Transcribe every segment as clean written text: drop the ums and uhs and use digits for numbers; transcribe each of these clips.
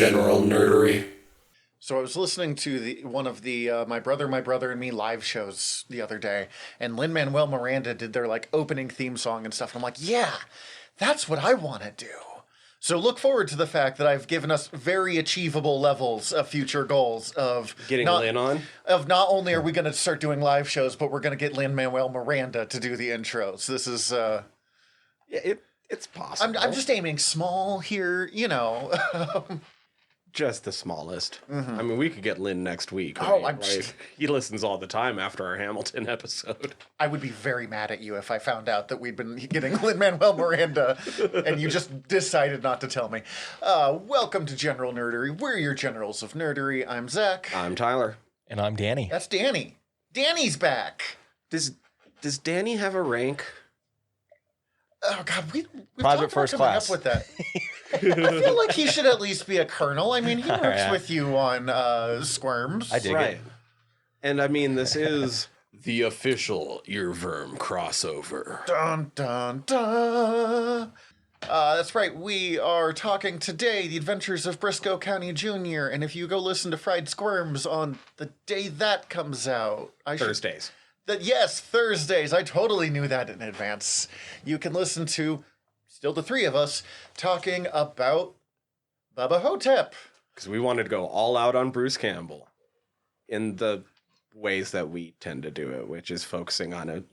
general nerdery. So I was listening to one of the My Brother and Me live shows the other day, and Lin-Manuel Miranda did their like opening theme song and stuff, and I'm like, yeah, that's what I want to do. So look forward to the fact that I've given us very achievable levels of future goals of getting Lin on. Of not only are we going to start doing live shows, but we're going to get Lin-Manuel Miranda to do the intros. This is it's possible. I'm just aiming small here, you know. Just the smallest. Mm-hmm. I mean, we could get Lin next week. Oh, right? He listens all the time after our Hamilton episode. I would be very mad at you if I found out that we'd been getting Lin-Manuel Miranda and you just decided not to tell me. Welcome to General Nerdery. We're your generals of nerdery. I'm Zach. I'm Tyler. And I'm Danny. That's Danny. Danny's back. Does Danny have a rank? Oh, God, we've Private talked first about coming class. up with that. I feel like he should at least be a colonel. I mean, he works with you on Squirms. I dig it. And I mean, this is the official earVVyrm crossover. Dun, dun, dun. That's right. We are talking today, The Adventures of Brisco County Jr., and if you go listen to Frid Squirms on the day that comes out... Thursdays. Yes, Thursdays. I totally knew that in advance. You can listen to, still the three of us, talking about Bubba Hotep. Because we wanted to go all out on Bruce Campbell in the ways that we tend to do it, which is focusing on a,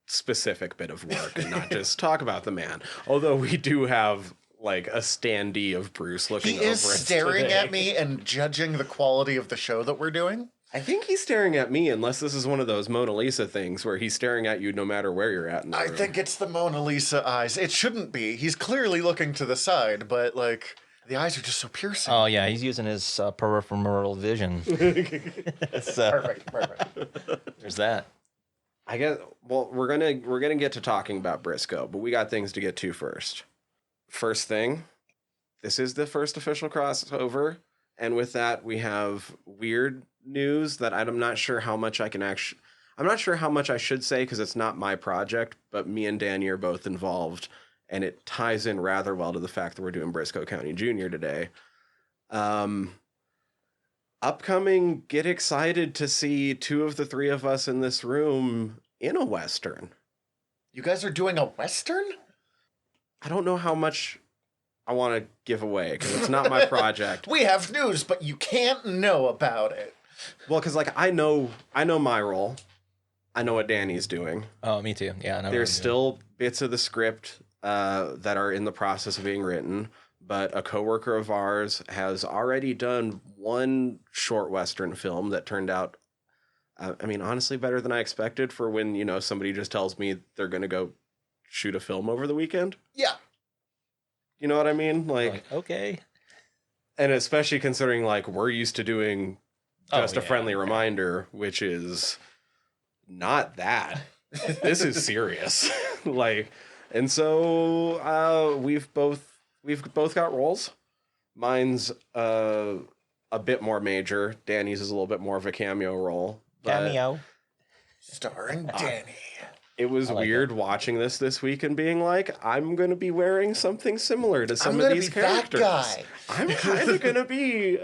specific bit of work and not just talk about the man. Although we do have like a standee of Bruce looking over us He is staring today. at me and judging the quality of the show that we're doing. I think he's staring at me, unless this is one of those Mona Lisa things where he's staring at you no matter where you're at in the room. I think it's the Mona Lisa eyes. It shouldn't be. He's clearly looking to the side, but like the eyes are just so piercing. Oh yeah, he's using his peripheral vision. Perfect. There's that. I guess. Well, we're gonna get to talking about Brisco, but we got things to get to first. First thing, this is the first official crossover, and with that, we have weird news that I'm not sure how much I can actually. I'm not sure how much I should say because it's not my project, but me and Danny are both involved, and it ties in rather well to the fact that we're doing Brisco County Jr. today. Upcoming, get excited to see two of the three of us in this room in a Western. You guys are doing a Western? I don't know how much I want to give away because it's not my project. We have news, but you can't know about it. Well, because like I know my role. I know what Danny's doing. Oh, me too. Yeah, I know. There's still bits of the script that are in the process of being written, but a coworker of ours has already done one short Western film that turned out, honestly, better than I expected for when, somebody just tells me they're going to go shoot a film over the weekend. Yeah. You know what I mean? Like okay. And especially considering like we're used to doing just a friendly reminder, which is not that. This is serious. And so we've both got roles. Mine's a bit more major. Danny's is a little bit more of a cameo role. Cameo. Starring Danny. It was weird watching this week and being like, I'm going to be wearing something similar to some of these characters. That guy. I'm kind of going to be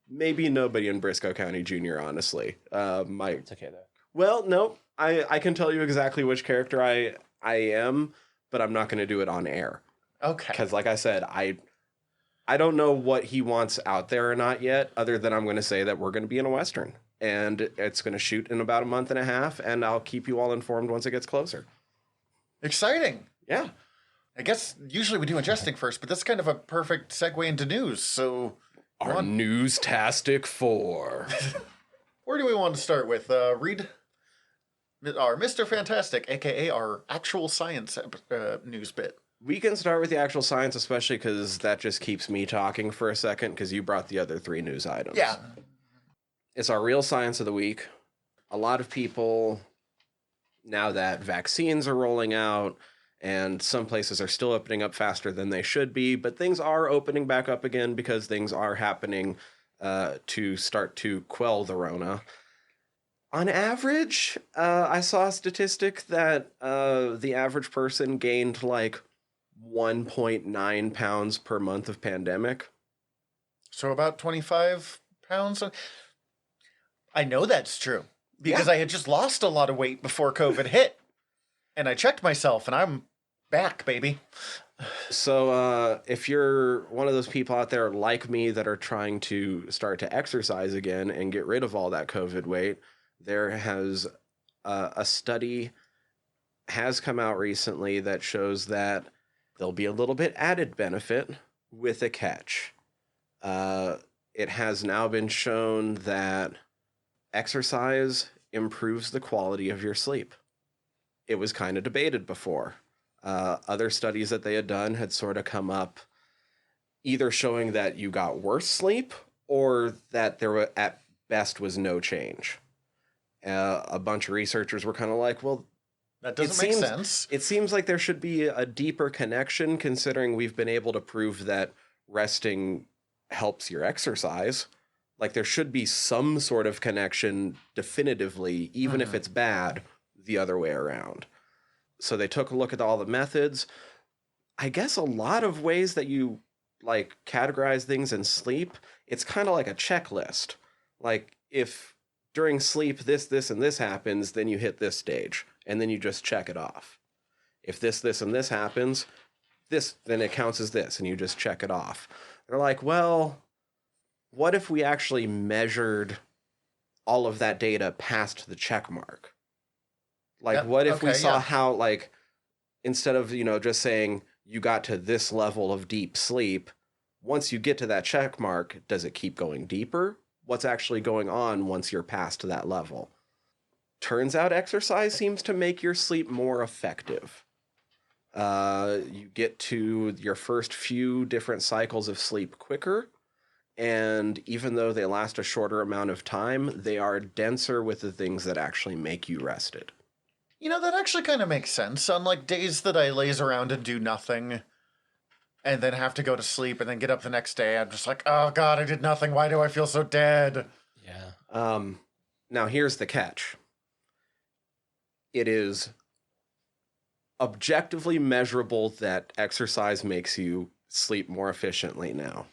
maybe nobody in Brisco County Jr., honestly. It's okay, though. Well, no, I can tell you exactly which character I am, but I'm not going to do it on air. Okay. Because like I said, I don't know what he wants out there or not yet, other than I'm going to say that we're going to be in a Western. And it's going to shoot in about a month and a half, and I'll keep you all informed once it gets closer. Exciting. Yeah. I guess usually we do ingesting first, but that's kind of a perfect segue into news. So Our News-tastic 4. Where do we want to start with? Read our Mr. Fantastic, a.k.a. our actual science news bit. We can start with the actual science, especially because that just keeps me talking for a second, because you brought the other three news items. Yeah. It's our real science of the week. A lot of people, now that vaccines are rolling out, and some places are still opening up faster than they should be, but things are opening back up again because things are happening to start to quell the Rona. On average, I saw a statistic that the average person gained like 1.9 pounds per month of pandemic. So about 25 pounds. I know that's true because I had just lost a lot of weight before COVID hit. And I checked myself and I'm back, baby. So if you're one of those people out there like me that are trying to start to exercise again and get rid of all that COVID weight, there has a study has come out recently that shows that there'll be a little bit added benefit with a catch. It has now been shown that exercise improves the quality of your sleep. It was kind of debated before. Other studies that they had done had sort of come up either showing that you got worse sleep or that there were, at best was no change. A bunch of researchers were kind of like, well, that doesn't make sense. It seems like there should be a deeper connection considering we've been able to prove that resting helps your exercise. Like there should be some sort of connection definitively, even if it's bad, the other way around. So they took a look at all the methods. I guess a lot of ways that you like categorize things in sleep, it's kind of like a checklist. Like if during sleep this, and this happens, then you hit this stage, and then you just check it off. If this, and this happens, then it counts as this, and you just check it off. They're like, well, what if we actually measured all of that data past the check mark? Like, what if we saw how, like, instead of, just saying you got to this level of deep sleep, once you get to that check mark, does it keep going deeper? What's actually going on once you're past that level? Turns out exercise seems to make your sleep more effective. You get to your first few different cycles of sleep quicker, and even though they last a shorter amount of time, they are denser with the things that actually make you rested. That actually kind of makes sense. On like days that I laze around and do nothing and then have to go to sleep and then get up the next day, I'm just like, oh God, I did nothing. Why do I feel so dead? Yeah. Now here's the catch. It is objectively measurable that exercise makes you sleep more efficiently now.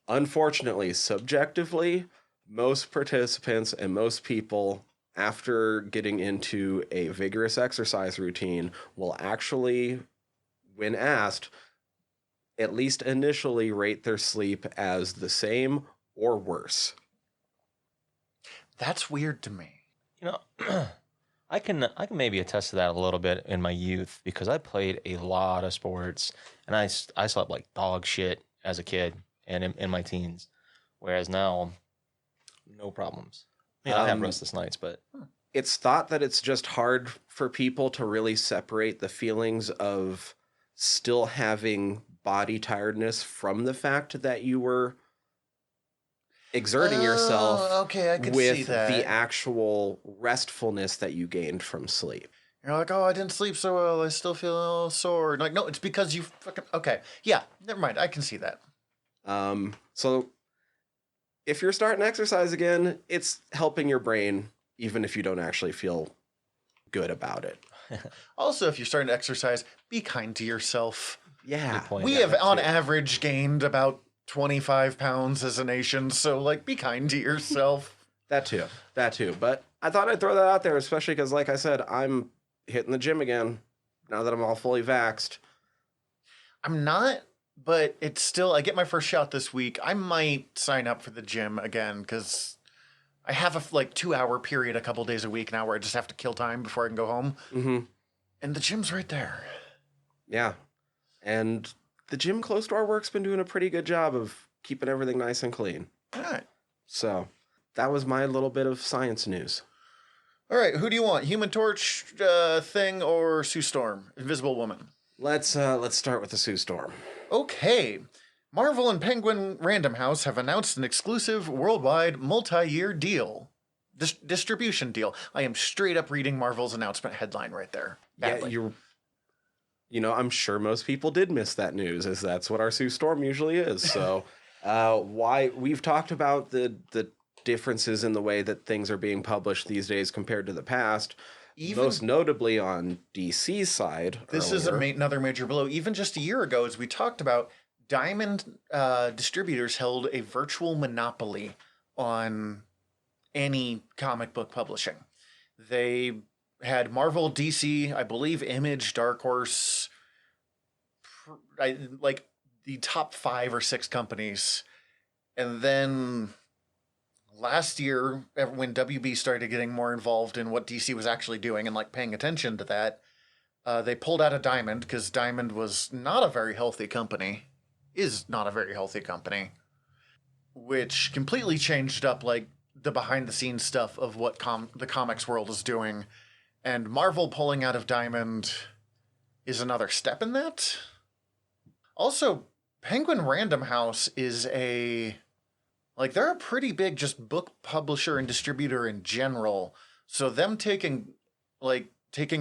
Unfortunately, subjectively, most participants and most people, after getting into a vigorous exercise routine, will actually, when asked, at least initially rate their sleep as the same or worse. That's weird to me. I can maybe attest to that a little bit in my youth because I played a lot of sports and I slept like dog shit as a kid and in my teens, whereas now, no problems. I have restless nights, but it's thought that it's just hard for people to really separate the feelings of still having body tiredness from the fact that you were exerting yourself I can with see that. the actual restfulness that you gained from sleep. You're like, oh, I didn't sleep so well. I still feel a little sore. Like, no, it's because you fucking... Okay, yeah, never mind. I can see that. So if you're starting to exercise again, it's helping your brain, even if you don't actually feel good about it. Also, if you're starting to exercise, be kind to yourself. Yeah. We have, on average, gained about 25 pounds as a nation, so, like, be kind to yourself. That too. But I thought I'd throw that out there, especially because, like I said, I'm hitting the gym again now that I'm all fully vaxxed. I'm not, but it's still... I get my first shot this week. I might sign up for the gym again, because I have a, 2-hour period a couple days a week now where I just have to kill time before I can go home. Mm-hmm. And the gym's right there. Yeah. And the gym close to our work's been doing a pretty good job of keeping everything nice and clean. All right. So that was my little bit of science news. All right, who do you want? Human Torch, Thing, or Sue Storm? Invisible Woman. Let's start with the Sue Storm. Okay. Marvel and Penguin Random House have announced an exclusive worldwide multi-year deal. Distribution deal. I am straight up reading Marvel's announcement headline right there. Badly. Yeah, I'm sure most people did miss that news, as that's what our Sue Storm usually is. So why we've talked about the differences in the way that things are being published these days compared to the past, most notably on DC's side. This is another major blow. Even just a year ago, as we talked about, Diamond distributors held a virtual monopoly on any comic book publishing. They had Marvel, DC, I believe Image, Dark Horse, like the top 5 or 6 companies. And then last year, when WB started getting more involved in what DC was actually doing and like paying attention to that, they pulled out of Diamond because Diamond was not a very healthy company. Is not a very healthy company, which completely changed up like the behind the scenes stuff of what the comics world is doing. And Marvel pulling out of Diamond is another step in that. Also, Penguin Random House is they're a pretty big just book publisher and distributor in general. So them taking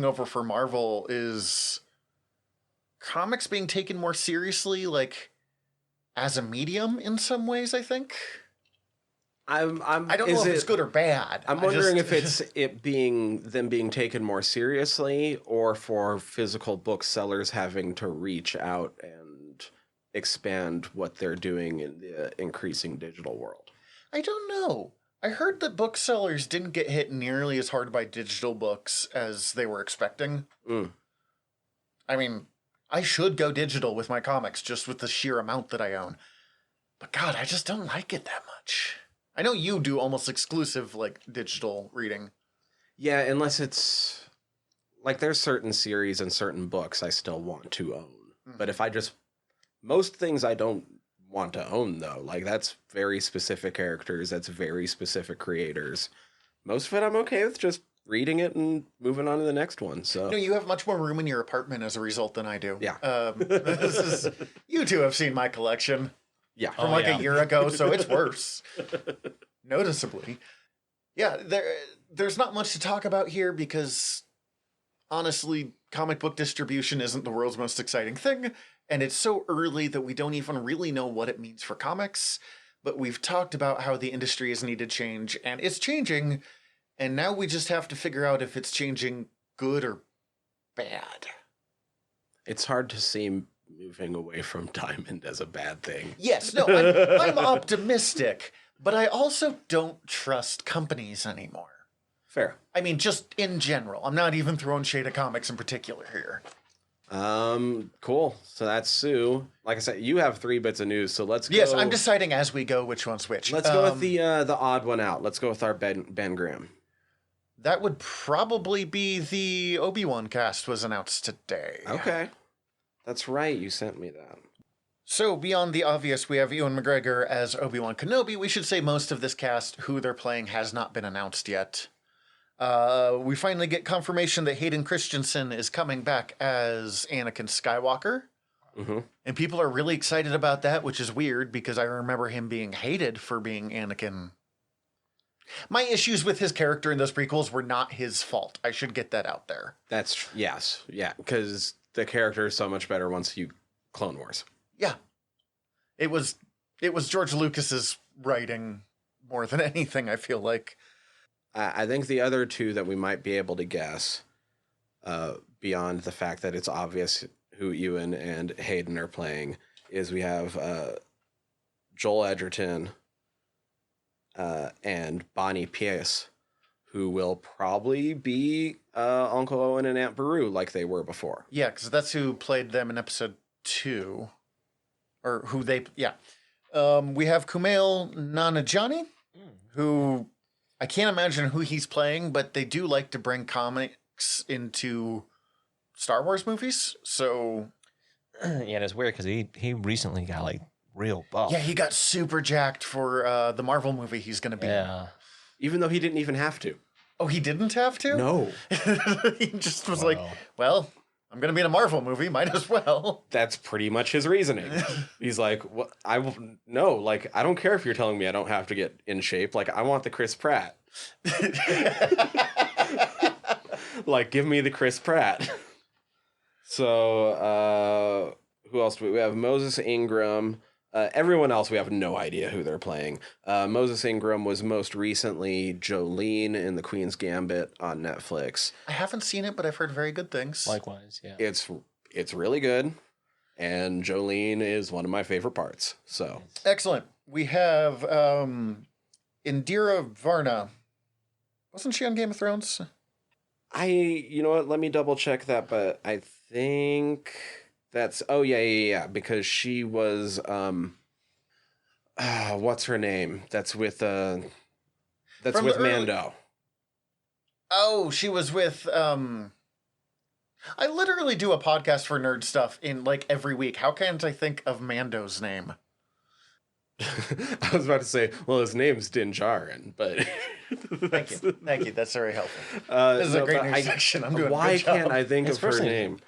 over for Marvel is comics being taken more seriously, like as a medium in some ways, I think. I don't know if it's good or bad. I'm wondering if it's them being taken more seriously, or for physical booksellers having to reach out and expand what they're doing in the increasing digital world. I don't know. I heard that booksellers didn't get hit nearly as hard by digital books as they were expecting. I mean, I should go digital with my comics just with the sheer amount that I own. But God, I just don't like it that much. I know you do almost exclusive, like, digital reading. Yeah, unless it's... like, there's certain series and certain books I still want to own. Mm-hmm. But if I just... most things I don't want to own, though. Like, that's very specific characters. That's very specific creators. Most of it I'm okay with just reading it and moving on to the next one. So you have much more room in your apartment as a result than I do. Yeah. You two have seen my collection. Yeah. From a year ago, so it's worse. Noticeably. Yeah, there's not much to talk about here because, honestly, comic book distribution isn't the world's most exciting thing, and it's so early that we don't even really know what it means for comics, but we've talked about how the industry has needed change, and it's changing, and now we just have to figure out if it's changing good or bad. It's hard to see moving away from Diamond as a bad thing. Yes, no, I'm optimistic, but I also don't trust companies anymore. Fair. I mean, just in general. I'm not even throwing shade at comics in particular here. Cool. So that's Sue. Like I said, you have 3 bits of news, so let's go. Yes, I'm deciding as we go which one's which. Let's go with the odd one out. Let's go with our Ben Grimm. That would probably be the Obi-Wan cast was announced today. Okay. That's right. You sent me that. So, beyond the obvious, we have Ewan McGregor as Obi-Wan Kenobi. We should say most of this cast, who they're playing, has not been announced yet. We finally get confirmation that Hayden Christensen is coming back as Anakin Skywalker. Mm-hmm. And people are really excited about that, which is weird because I remember him being hated for being Anakin. My issues with his character in those prequels were not his fault. I should get that out there. Yes. Yeah, because the character is so much better once you Clone Wars. Yeah. It was George Lucas's writing more than anything, I feel like. I think the other 2 that we might be able to guess, beyond the fact that it's obvious who Ewan and Hayden are playing, is we have Joel Edgerton and Bonnie Pierce, who will probably be Uncle Owen and Aunt Beru like they were before. Yeah, because that's who played them in episode 2. Or who they... Yeah. We have Kumail Nanjiani, who... I can't imagine who he's playing, but they do like to bring comics into Star Wars movies, so... Yeah, and it's weird because he recently got, like, real buff. Yeah, he got super jacked for the Marvel movie he's going to be in. Yeah. Even though he didn't even have to. Oh, he didn't have to? No. He just was like, well, I'm going to be in a Marvel movie, might as well. That's pretty much his reasoning. He's like, what? No, like, I don't care if you're telling me I don't have to get in shape. Like, I want the Chris Pratt. Like, give me the Chris Pratt. So, who else do we have? Moses Ingram. Everyone else, we have no idea who they're playing. Moses Ingram was most recently Jolene in The Queen's Gambit on Netflix. I haven't seen it, but I've heard very good things. Likewise, yeah. It's really good. And Jolene is one of my favorite parts. So Excellent. We have Indira Varna. Wasn't she on Game of Thrones? you know what? Let me double check that, but I think that's, oh yeah, because she was, what's her name? That's with From Mando. Oh, she was with I literally do a podcast for nerd stuff in like every week. How can't I think of Mando's name? I was about to say, well, his name's Din Djarin, but Thank you. That's very helpful. This is no, a great but news section. I'm doing a why good job. can't I think His of her first name?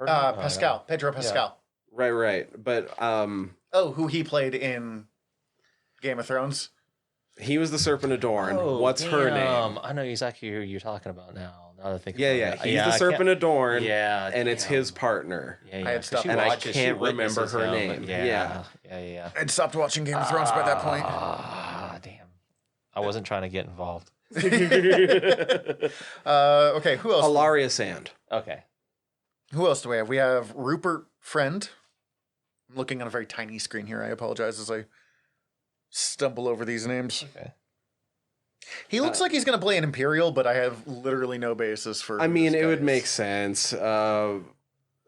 Pascal. Pedro Pascal. Right. But Oh, who he played in Game of Thrones? he was the Serpent Adorned. What's her name? I know exactly who you're talking about now. Now that I think Yeah. about it. He's the Serpent Adorned. Yeah, and it's his partner. Yeah. I had stopped And I watching. can't remember her name. Yeah. I'd stopped watching Game of Thrones by that point. Damn. I wasn't trying to get involved. Okay, who else? Alaria Sand. Okay. Who else do we have? We have Rupert Friend. I'm looking on a very tiny screen here. I apologize as I stumble over these names. Okay. He looks like he's going to play an Imperial, but I have literally no basis for. I who mean, this it guy would is. make sense.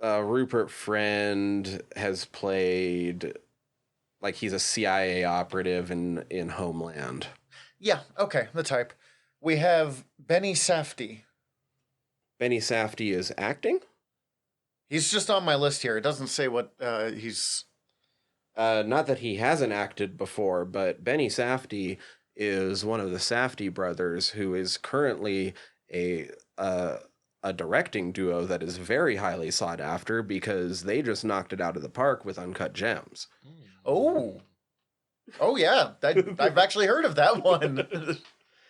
Rupert Friend has played, like, he's a CIA operative in Homeland. Yeah. Okay. The type. We have Benny Safdie. Benny Safdie is acting? He's just on my list here. It doesn't say what he's. Not that he hasn't acted before, but Benny Safdie is one of the Safdie brothers who is currently a directing duo that is very highly sought after because they just knocked it out of the park with Uncut Gems. Oh yeah, I've actually heard of that one.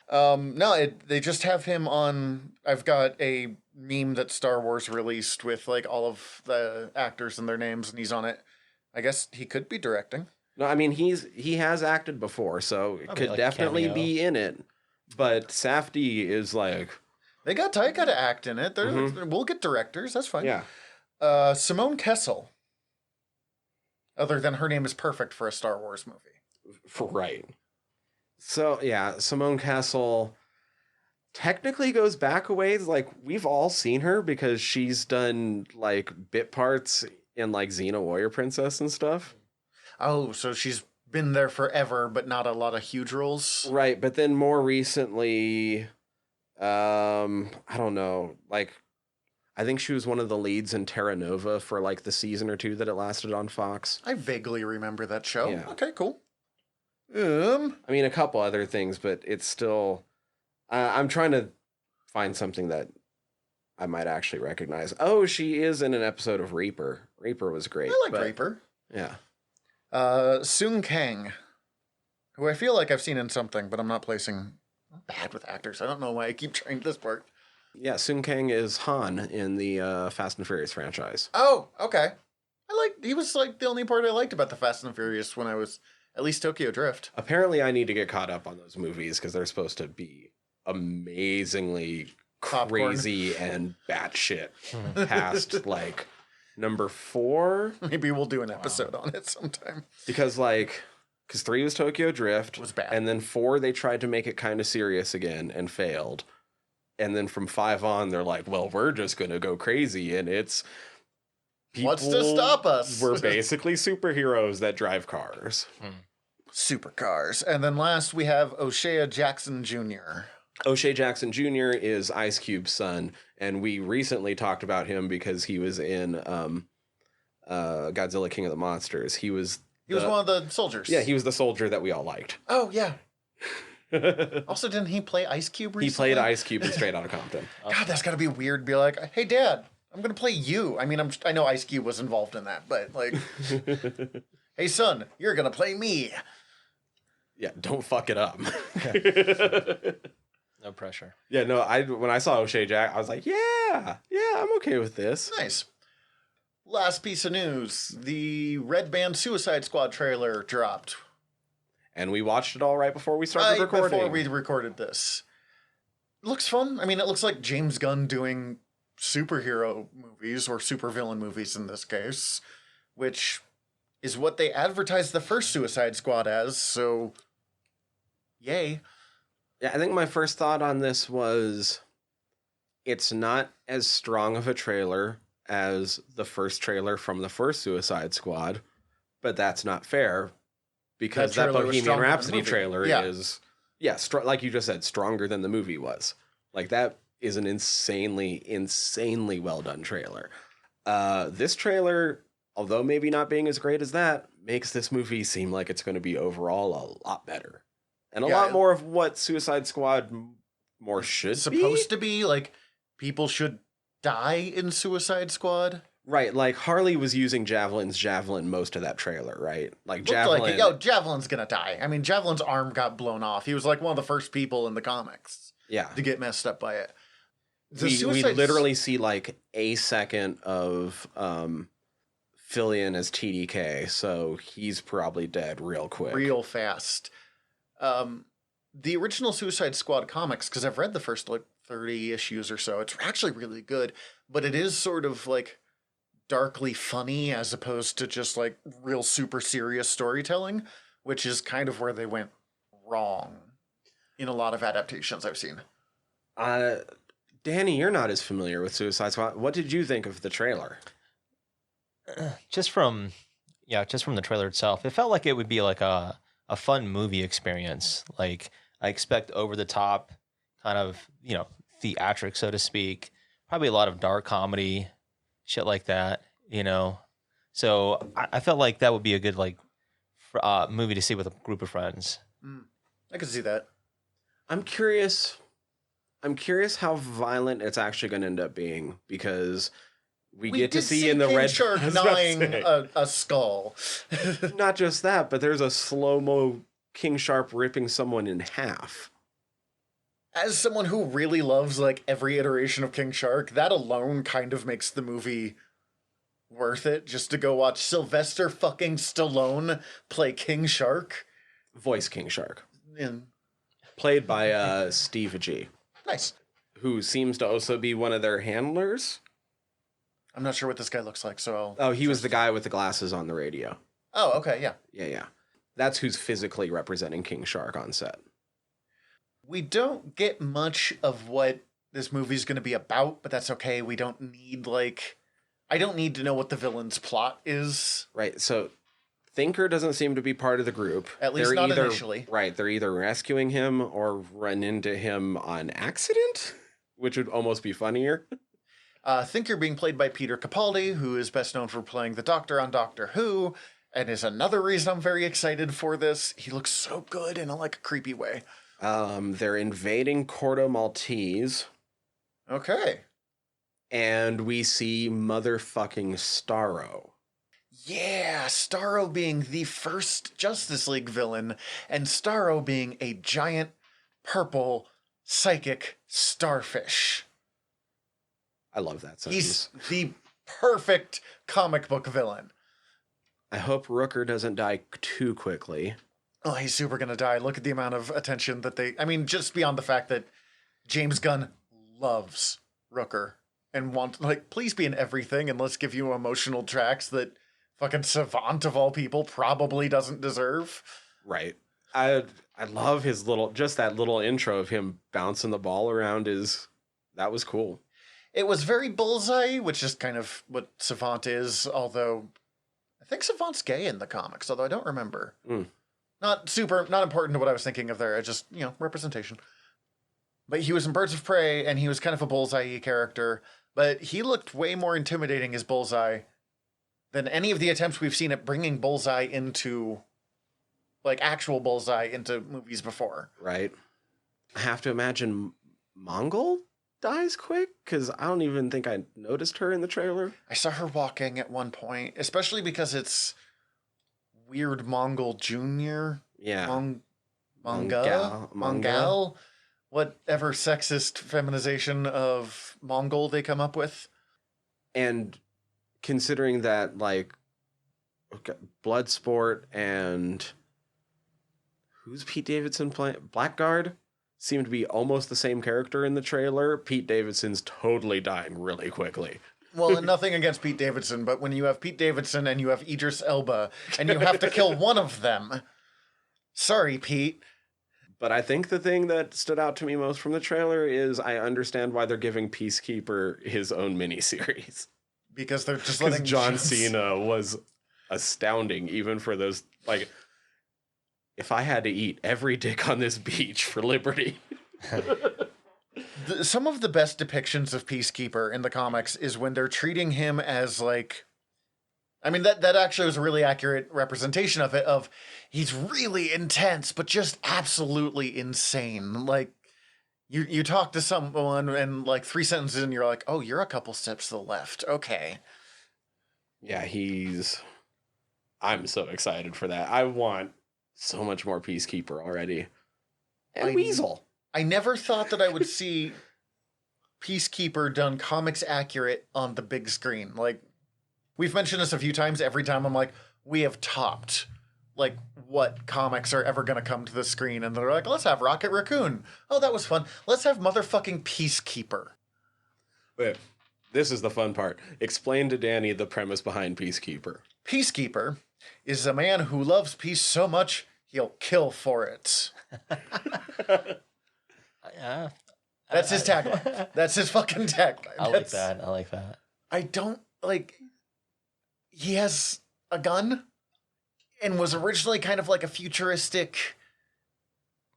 No, they just have him on. I've got a meme that Star Wars released with like all of the actors and their names, and he's on it. I guess he could be directing. No, I mean he has acted before, so it could like definitely cameo. be in it. But Safdie is like, They got Taika to act in it. We'll get directors. That's fine. yeah. Simone Kessel. Other than her name is perfect for a Star Wars movie. Right. So, yeah, Simone Kessel technically goes back a ways. Like, we've all seen her because she's done, like, bit parts in, like, Xena Warrior Princess and stuff. Oh, so she's been there forever, but not a lot of huge roles. Right, but then more recently, I don't know, like, I think she was one of the leads in Terra Nova for, like, the season or two that it lasted on Fox. I vaguely remember that show. Yeah. Okay, cool. I mean, a couple other things, but it's still... I'm trying to find something that I might actually recognize. Oh, she is in an episode of Reaper. Reaper was great. I like Reaper. Yeah. Sung Kang, who I feel like I've seen in something, but I'm not placing... I'm bad with actors. I don't know why I keep trying this part. Yeah, Sung Kang is Han in the Fast and Furious franchise. Oh, okay. He was like the only part I liked about the Fast and Furious when I was at least Tokyo Drift. Apparently, I need to get caught up on those movies because they're supposed to be amazingly Popcorn. crazy and batshit past, like, number 4. Maybe we'll do an episode on it sometime. Because 3 was Tokyo Drift. Was bad. And then 4, they tried to make it kind of serious again and failed. And then from 5 on, they're like, well, we're just going to go crazy. And it's... What's to stop us? We're basically superheroes that drive cars. Supercars. And then last we have O'Shea Jackson Jr. O'Shea Jackson Jr. is Ice Cube's son. And we recently talked about him because he was in Godzilla King of the Monsters. He was one of the soldiers. Yeah, he was the soldier that we all liked. Oh, yeah. Also, didn't he play Ice Cube recently? He played Ice Cube in Straight Outta Compton. God, that's got to be weird to be like, hey, Dad, I'm going to play you. I mean, I know Ice Cube was involved in that, but like, hey, son, you're going to play me. Yeah, don't fuck it up. No pressure. Yeah, no, when I saw O'Shea Jack, I was like, yeah, I'm okay with this. Nice. Last piece of news. The Red Band Suicide Squad trailer dropped. And we watched it all right before we started recording. Before we recorded this. Looks fun. I mean, it looks like James Gunn doing superhero movies, or supervillain movies in this case. which is what they advertised the first Suicide Squad as, so yay. Yeah, I think my first thought on this was it's not as strong of a trailer as the first trailer from the first Suicide Squad, but that's not fair because that Bohemian Rhapsody trailer is, like you just said, stronger than the movie was. Like, that is an insanely well done trailer. This trailer, although maybe not being as great as that, makes this movie seem like it's going to be overall a lot better. And a lot more of what Suicide Squad more should be. Supposed to be, like, people should die in Suicide Squad. Right, like Harley was using Javelin most of that trailer, right? Like Javelin. Javelin's gonna die. I mean, Javelin's arm got blown off. He was like one of the first people in the comics to get messed up by it. We literally see like a second of Fillion as TDK, so he's probably dead real quick. Real fast. The original Suicide Squad comics, because I've read the first like 30 issues or so, it's actually really good, but it is sort of like darkly funny as opposed to just like real super serious storytelling, which is kind of where they went wrong in a lot of adaptations I've seen. Danny, you're not as familiar with Suicide Squad. What did you think of the trailer? Just from the trailer itself, it felt like it would be like a fun movie experience. Like, I expect over the top kind of, theatrics, so to speak, probably a lot of dark comedy, shit like that, So I felt like that would be a good movie to see with a group of friends. I could see that. I'm curious how violent it's actually going to end up being, because we get to see in the King red Shark gnawing a skull. Not just that, but there's a slow-mo King Shark ripping someone in half. As someone who really loves like every iteration of King Shark, that alone kind of makes the movie worth it, just to go watch Sylvester fucking Stallone play King Shark. Voice King Shark. And played by Steve G. Nice. Who seems to also be one of their handlers. I'm not sure what this guy looks like, so he was the guy with the glasses on the radio. Oh, okay, yeah. Yeah. That's who's physically representing King Shark on set. We don't get much of what this movie's going to be about, but that's okay. We don't need, I don't need to know what the villain's plot is. Right, so Thinker doesn't seem to be part of the group. At least not initially. Right, they're either rescuing him or run into him on accident, which would almost be funnier. Thinker being played by Peter Capaldi, who is best known for playing the Doctor on Doctor Who, and is another reason I'm very excited for this. He looks so good in a creepy way. They're invading Corto Maltese. Okay. And we see motherfucking Starro. Yeah, Starro being the first Justice League villain, and Starro being a giant purple psychic starfish. I love that sentence. He's the perfect comic book villain. I hope Rooker doesn't die too quickly. Oh, he's super gonna die. Look at the amount of attention that just beyond the fact that James Gunn loves Rooker and please be in everything, and let's give you emotional tracks that fucking Savant of all people probably doesn't deserve. Right. I love his that little intro of him bouncing the ball around that was cool. It was very Bullseye, which is kind of what Savant is, although I think Savant's gay in the comics, although I don't remember. Not important to what I was thinking of there. Just, representation. But he was in Birds of Prey, and he was kind of a Bullseye character, but he looked way more intimidating as Bullseye than any of the attempts we've seen at bringing Bullseye into, actual Bullseye into movies before. Right. I have to imagine Mongol dies quick, because I don't even think I noticed her in the trailer. I saw her walking at one point, especially because it's Weird Mongol Jr. Yeah. Mongol. Whatever sexist feminization of Mongol they come up with. And considering that, Bloodsport and who's Pete Davidson playing? Blackguard seemed to be almost the same character in the trailer. Pete Davidson's totally dying really quickly. Well, and nothing against Pete Davidson, but when you have Pete Davidson and you have Idris Elba, and you have to kill one of them, sorry, Pete. But I think the thing that stood out to me most from the trailer is I understand why they're giving Peacekeeper his own miniseries. Because they're just Because letting John Cena was astounding, even for those, like, if I had to eat every dick on this beach for liberty. Some of the best depictions of Peacekeeper in the comics is when they're treating him as, like, I mean, that actually was a really accurate representation of it, of he's really intense, but just absolutely insane. Like, you talk to someone and, like, 3 sentences and you're like, oh, you're a couple steps to the left. Okay. Yeah, I'm so excited for that. I want so much more Peacekeeper already. And Weasel. I never thought that I would see Peacekeeper done comics accurate on the big screen. Like, we've mentioned this a few times. Every time I'm like, we have topped, like, what comics are ever going to come to the screen. And they're like, let's have Rocket Raccoon. Oh, that was fun. Let's have motherfucking Peacekeeper. Wait, this is the fun part. Explain to Danny the premise behind Peacekeeper. Peacekeeper is a man who loves peace so much, he'll kill for it. Yeah. That's his tagline. That's his fucking tagline. I like that. I like that. I don't, like, he has a gun and was originally kind of like a futuristic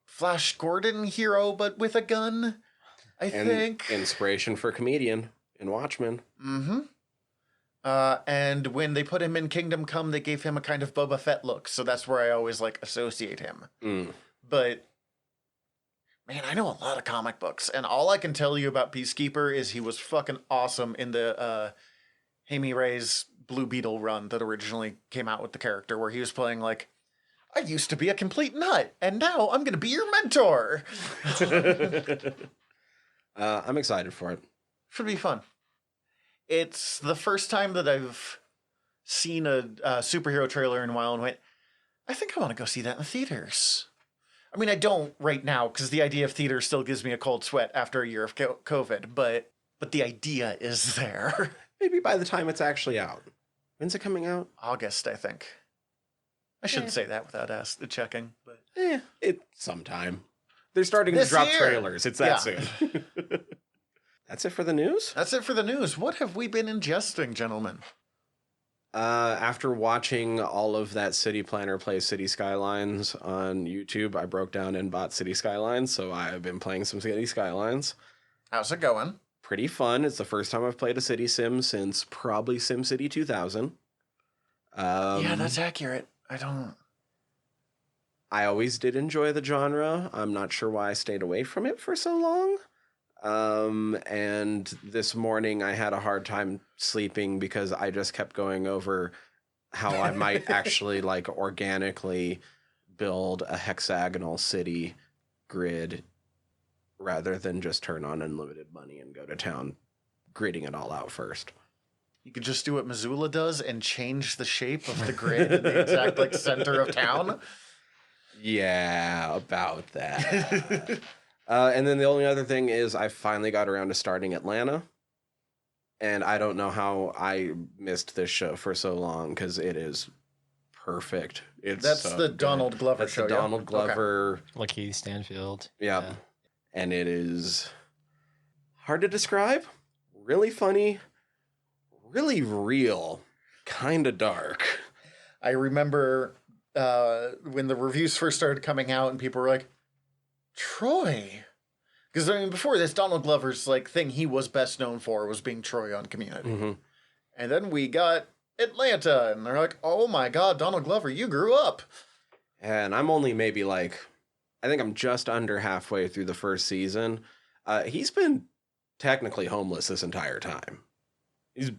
Flash Gordon hero, but with a gun, I think. Inspiration for comedian in Watchmen. Mm-hmm. And when they put him in Kingdom Come, they gave him a kind of Boba Fett look, so that's where I always, like, associate him. But man, I know a lot of comic books, and all I can tell you about Peacekeeper is he was fucking awesome in the Jaime Reyes Blue Beetle run that originally came out with the character, where he was playing, like, I used to be a complete nut, and now I'm going to be your mentor. I'm excited for it. Should be fun. It's the first time that I've seen a superhero trailer in a while and went, I think I want to go see that in the theaters. I mean, I don't right now because the idea of theater still gives me a cold sweat after a year of COVID, but the idea is there. Maybe by the time it's actually out. When's it coming out? August, I think. I shouldn't say that without checking, but It's sometime. They're starting This to drop year. trailers. It's that Yeah. soon. That's it for the news? That's it for the news. What have we been ingesting, gentlemen? After watching all of that City Planner play City Skylines on YouTube, I broke down and bought City Skylines, so I've been playing some City Skylines. How's it going? Pretty fun. It's the first time I've played a city sim since probably SimCity 2000. Yeah, that's accurate. I always did enjoy the genre. I'm not sure why I stayed away from it for so long. And this morning I had a hard time sleeping because I just kept going over how I might actually, like, organically build a hexagonal city grid rather than just turn on unlimited money and go to town gridding it all out first. You could just do what Missoula does and change the shape of the grid in the exact, like, center of town. Yeah, about that. And then the only other thing is I finally got around to starting Atlanta. And I don't know how I missed this show for so long because it is perfect. That's so the good. Donald Glover That's show. the Donald Glover. Like Keith Stanfield. Yeah. And it is hard to describe. Really funny. Really real. Kind of dark. I remember when the reviews first started coming out and people were like, Troy. Because, I mean, before this, Donald Glover's, like, thing he was best known for was being Troy on Community. Mm-hmm. And then we got Atlanta, and they're like, oh my God, Donald Glover, you grew up. And I'm only maybe like, I think I'm just under halfway through the first season. He's been technically homeless this entire time. He's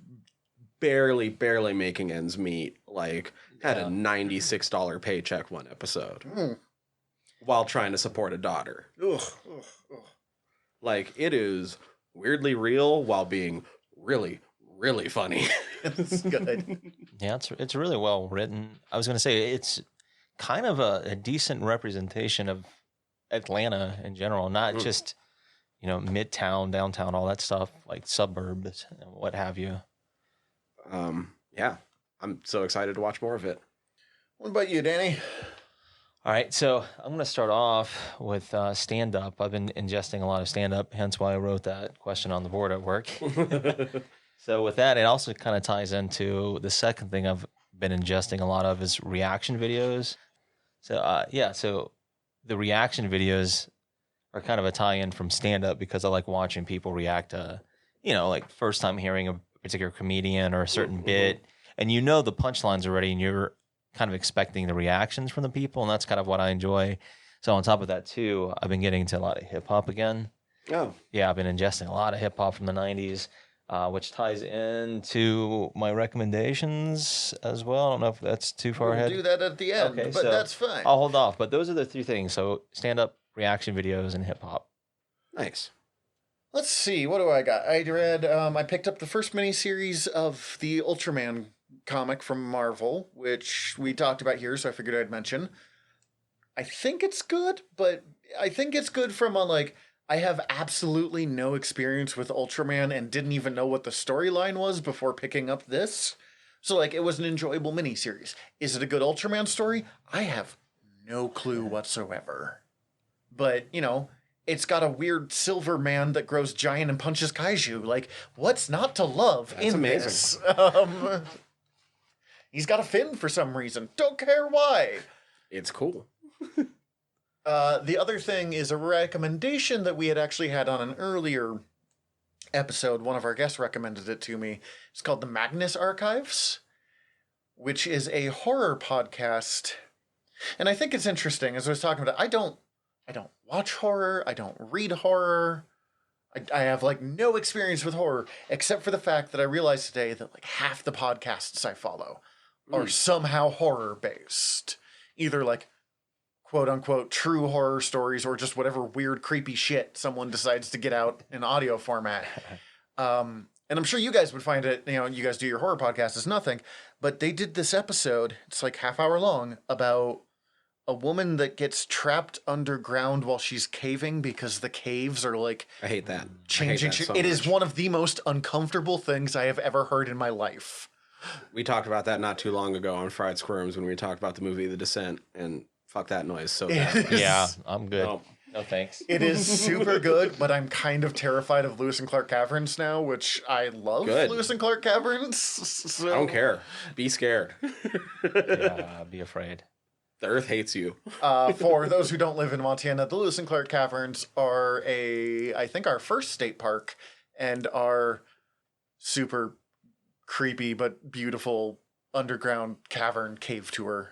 barely making ends meet. Like, had a $96 paycheck one episode while trying to support a daughter. Ugh. Like, it is weirdly real while being really funny. It's good. Yeah, it's really well written. I was going to say it's kind of a decent representation of Atlanta in general, not just, Midtown, downtown, all that stuff, like suburbs and what have you. Yeah, I'm so excited to watch more of it. What about you, Danny? All right, so I'm going to start off with stand-up. I've been ingesting a lot of stand-up, hence why I wrote that question on the board at work. So with that, it also kind of ties into the second thing I've been ingesting a lot of is reaction videos. So so the reaction videos are kind of a tie-in from stand-up because I like watching people react to, like first time hearing a particular comedian or a certain bit, and the punchlines already, and you're kind of expecting the reactions from the people, and that's kind of what I enjoy. So on top of that too, I've been getting into a lot of hip hop again. Oh, Yeah, I've been ingesting a lot of hip hop from the '90s, which ties into my recommendations as well. I don't know if that's too far ahead. We'll do that at the end, Okay, but so that's fine. I'll hold off. But those are the three things. So stand up, reaction videos, and hip hop. nice. Let's see, what do I got? I picked up the first miniseries of the Ultraman comic from Marvel, which we talked about here, so I figured I'd mention. I think it's good, but I think it's good from I have absolutely no experience with Ultraman and didn't even know what the storyline was before picking up this. So, it was an enjoyable miniseries. Is it a good Ultraman story? I have no clue whatsoever. But, it's got a weird silver man that grows giant and punches kaiju. What's not to love That's in amazing. this? He's got a fin for some reason. Don't care why. It's cool. The other thing is a recommendation that we had actually had on an earlier episode. One of our guests recommended it to me. It's called The Magnus Archives, which is a horror podcast. And I think it's interesting, as I was talking about, I don't watch horror. I don't read horror. I have no experience with horror, except for the fact that I realized today that half the podcasts I follow are somehow horror based. Either quote unquote true horror stories or just whatever weird creepy shit someone decides to get out in audio format. And I'm sure you guys would find it, you guys do your horror podcast as nothing, but they did this episode, it's half hour long, about a woman that gets trapped underground while she's caving because the caves are I hate that. changing. It is one of the most uncomfortable things I have ever heard in my life. We talked about that not too long ago on Frid Squirms when we talked about the movie The Descent, and fuck that noise so bad. Yeah, I'm good. No. No thanks. It is super good, but I'm kind of terrified of Lewis and Clark Caverns now, which I love. Good. Lewis and Clark Caverns. So. I don't care. Be scared. Yeah, be afraid. The earth hates you. For those who don't live in Montana, the Lewis and Clark Caverns are I think our first state park, and are super creepy but beautiful underground cavern cave tour.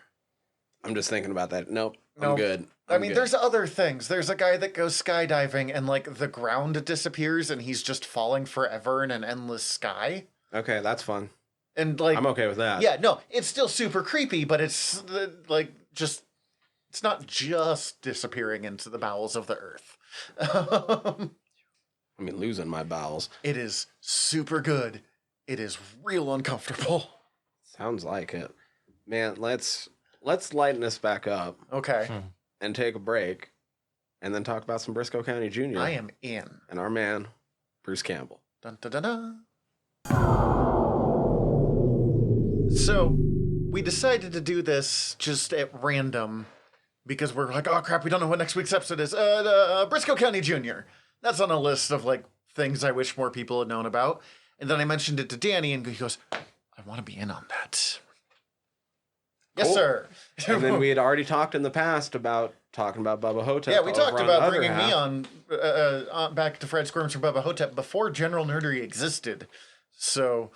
I'm just thinking about that. Nope. I'm good. I mean, there's other things. There's a guy that goes skydiving and the ground disappears and he's just falling forever in an endless sky. Okay, that's fun. And I'm okay with that. Yeah, no, it's still super creepy, but it's it's not just disappearing into the bowels of the earth. I mean, losing my bowels. It is super good. It is real uncomfortable. Sounds like it. Man, let's lighten this back up. Okay. And take a break, and then talk about some Brisco County Jr. I am in. And our man, Bruce Campbell. Dun, dun, dun, dun. So, we decided to do this just at random because we're oh crap, we don't know what next week's episode is. Brisco County Jr. That's on a list of things I wish more people had known about. And then I mentioned it to Danny, and he goes, I want to be in on that. Yes, sir. And then we had already talked in the past about talking about Bubba Hotep. Yeah, we talked about bringing half. me on back to Frid Squirms from Bubba Hotep before General Nerdery existed. So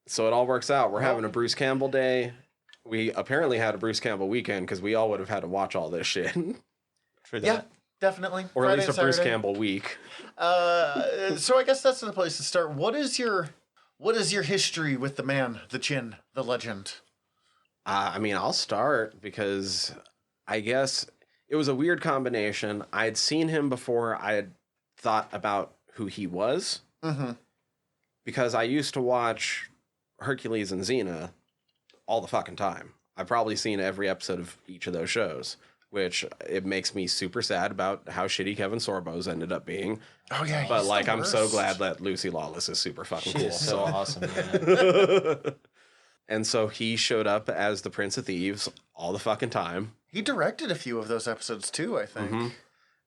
it all works out. We're having a Bruce Campbell day. We apparently had a Bruce Campbell weekend because we all would have had to watch all this shit. True that. yeah, definitely. Or Friday at least a and Bruce Saturday. Campbell week. So I guess that's the place to start. What is your history with the man, the chin, the legend? I mean, I'll start because I guess it was a weird combination. I had seen him before I had thought about who he was. Mm-hmm. Because I used to watch Hercules and Xena all the fucking time. I've probably seen every episode of each of those shows. which it makes me super sad about how shitty Kevin Sorbo's ended up being. Oh yeah, But he's like, the I'm so worst. glad that Lucy Lawless is super fucking She cool. is so awesome. Yeah. And so he showed up as the Prince of Thieves all the fucking time. He directed a few of those episodes too, I think. Mhm.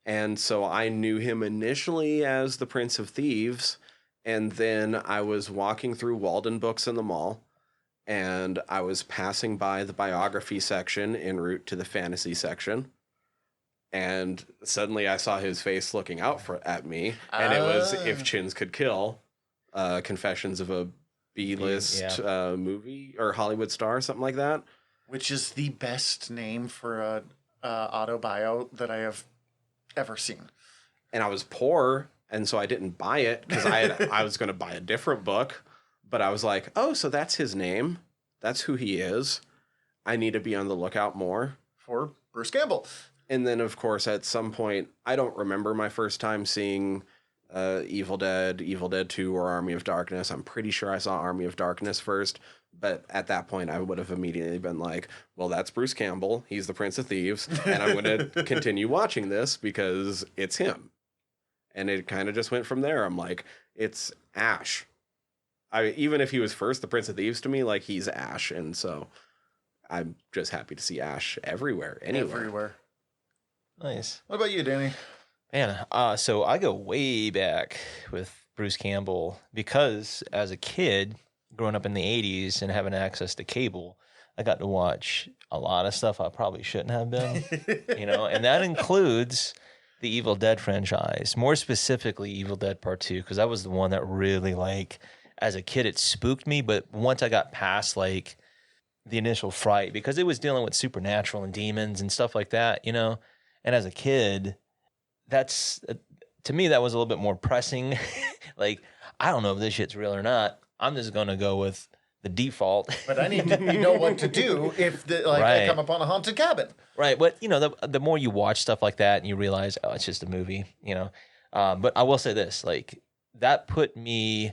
And so I knew him initially as the Prince of Thieves. And then I was walking through Walden Books in the mall. And I was passing by the biography section en route to the fantasy section. And suddenly I saw his face looking out at me. And it was If Chins Could Kill, Confessions of a B-list movie or Hollywood star, something like that. Which is the best name for a auto bio that I have ever seen. And I was poor, and so I didn't buy it because I was going to buy a different book. But I was like, oh, so that's his name. That's who he is. I need to be on the lookout more. For Bruce Campbell. And then, of course, at some point, I don't remember my first time seeing Evil Dead 2, or Army of Darkness. I'm pretty sure I saw Army of Darkness first. But at that point, I would have immediately been like, well, that's Bruce Campbell. He's the Prince of Thieves. And I'm going to continue watching this because it's him. And it kind of just went from there. I'm like, it's Ash. Even if he was first the Prince of Thieves to me, like, he's Ash. And so I'm just happy to see Ash everywhere, anywhere. Everywhere. Nice. What about you, Danny? Man, so I go way back with Bruce Campbell because as a kid, growing up in the 80s and having access to cable, I got to watch a lot of stuff I probably shouldn't have been, and that includes the Evil Dead franchise, more specifically Evil Dead Part 2, because that was the one that really, like, as a kid, it spooked me. But once I got past, like, the initial fright, because it was dealing with supernatural and demons and stuff like that, and as a kid, that's, to me, that was a little bit more pressing. Like, I don't know if this shit's real or not. I'm just going to go with the default. But I need to know what to do if I come upon a haunted cabin. Right. But, the more you watch stuff like that and you realize, oh, it's just a movie, But I will say this, like, that put me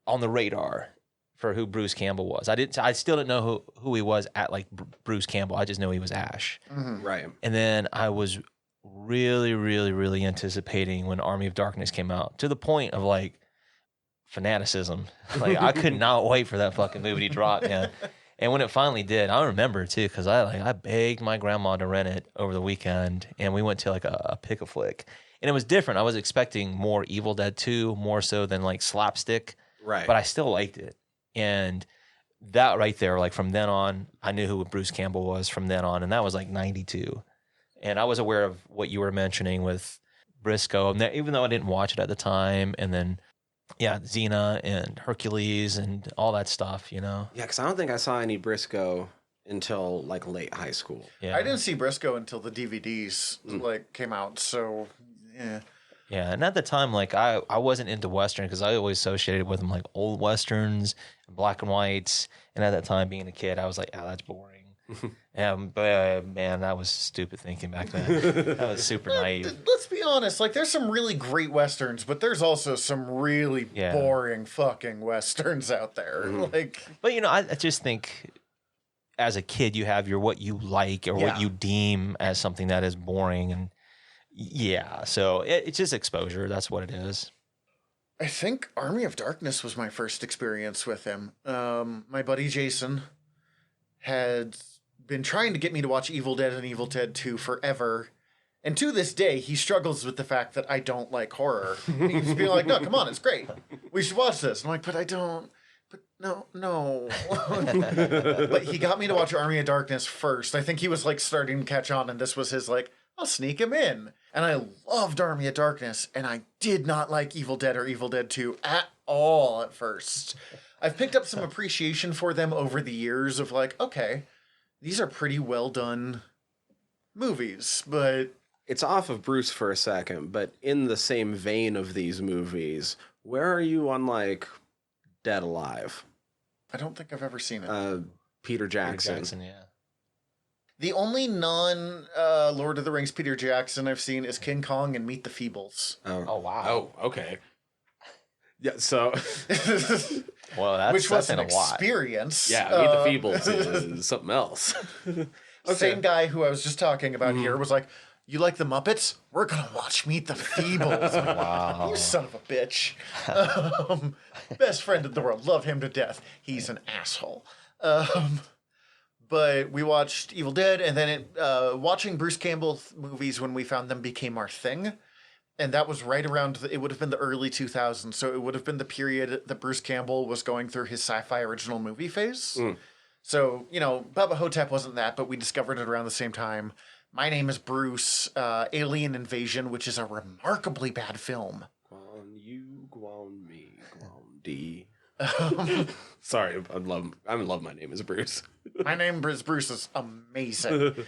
on the radar for who Bruce Campbell was. I still didn't know who he was at, like, Bruce Campbell. I just know he was Ash. Mm-hmm. Right. And then I was really, really, really anticipating when Army of Darkness came out, to the point of, like, fanaticism. Like, I could not wait for that fucking movie to drop, man. And when it finally did, I remember too, because I begged my grandma to rent it over the weekend, and we went to like a pick-a-flick, and it was different. I was expecting more Evil Dead 2, more so than like slapstick, Right. but I still liked it. And that right there, like, from then on, I knew who Bruce Campbell was from then on, and that was like 92. And I was aware of what you were mentioning with Brisco, and that, even though I didn't watch it at the time, and then Xena and Hercules and all that stuff, Yeah, because I don't think I saw any Brisco until like late high school. Yeah. I didn't see Brisco until the DVDs came out. So yeah. Yeah, and at the time, like, I wasn't into Western because I always associated with them like old Westerns and black and whites. And at that time, being a kid, I was like, oh, that's boring. But man, that was stupid thinking back then. That was super naive. Let's be honest. Like, there's some really great Westerns, but there's also some really boring fucking Westerns out there. Like, But, I just think as a kid, you have your what you like or what you deem as something that is boring. And so it's just exposure. That's what it is. I think Army of Darkness was my first experience with him. My buddy Jason had been trying to get me to watch Evil Dead and Evil Dead 2 forever. And to this day, he struggles with the fact that I don't like horror. He's being like, no, come on, it's great. We should watch this. I'm like, but I don't. But no. But he got me to watch Army of Darkness first. I think he was like starting to catch on, and this was his like, I'll sneak him in. And I loved Army of Darkness, and I did not like Evil Dead or Evil Dead 2 at all at first. I've picked up some appreciation for them over the years of like, okay, these are pretty well done movies, but... It's off of Bruce for a second, but in the same vein of these movies, where are you on, like, Dead Alive? I don't think I've ever seen it. Peter Jackson. Peter Jackson, yeah. The only non-Lord of the Rings Peter Jackson I've seen is King Kong and Meet the Feebles. Oh, wow. Oh, okay. Yeah, so... Well, which was an a lot. experience. Yeah, Meet the Feebles is something else. Same guy who I was just talking about here was like, "You like the Muppets? We're gonna watch Meet the Feebles." Like, Wow. you son of a bitch. Best friend in the world. Love him to death. He's an asshole. But we watched Evil Dead, and then watching Bruce Campbell movies when we found them became our thing. And that was right around, it would have been the early 2000s. So it would have been the period that Bruce Campbell was going through his sci-fi original movie phase. So, you know, Bubba Hotep wasn't that, but we discovered it around the same time. My Name is Bruce, Alien Invasion, which is a remarkably bad film. Guan you, Guan me, Guan D. Sorry, I love My Name is Bruce. My Name is Bruce is amazing.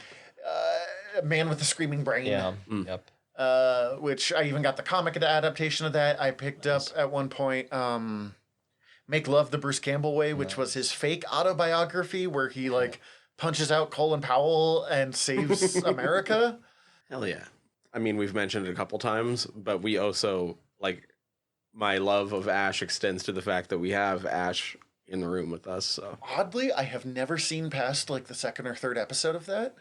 Man with the Screaming Brain. Yeah. Yep. Which I even got the comic adaptation of that. I picked up at one point Make Love the Bruce Campbell Way, which was his fake autobiography where he like punches out Colin Powell and saves America. Hell yeah. I mean, we've mentioned it a couple times, but we also, like, my love of Ash extends to the fact that we have Ash in the room with us. So Oddly, I have never seen past like the second or third episode of that.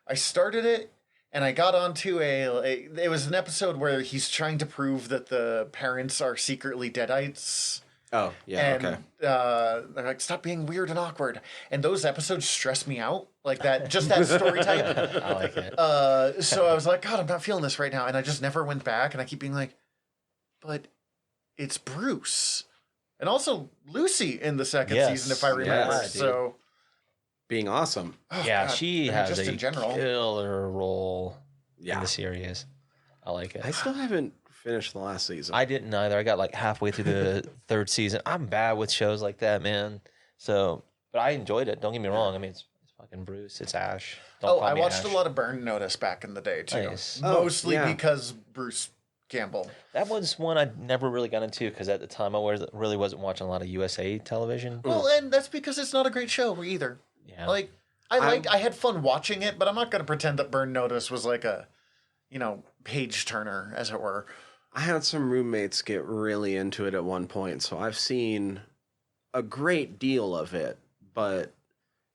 I started it and I got onto it was an episode where he's trying to prove that the parents are secretly Deadites. Oh, yeah, and, okay. They're like, stop being weird and awkward. And those episodes stress me out. Like that, just that story type. I like it. So I was like, God, I'm not feeling this right now. And I just never went back. And I keep being like, but it's Bruce. And also Lucy in the second season, if I remember. Yes, so being awesome. oh, Yeah, God, she I mean, has just a in general. killer role in Yeah. the series. I like it. I still haven't finished the last season. I didn't either. I got like halfway through the third season. I'm bad with shows like that, man. So, but I enjoyed it. Don't get me wrong. I mean, it's fucking Bruce. It's Ash. Don't call I me watched Ash. a lot of Burn Notice back in the day too. Nice. Mostly yeah. because Bruce Campbell. That was one I never really got into because at the time I really wasn't watching a lot of USA television. Well, and that's because it's not a great show either. Yeah. Like I had fun watching it, but I'm not going to pretend that Burn Notice was like a, page turner, as it were. I had some roommates get really into it at one point, so I've seen a great deal of it, but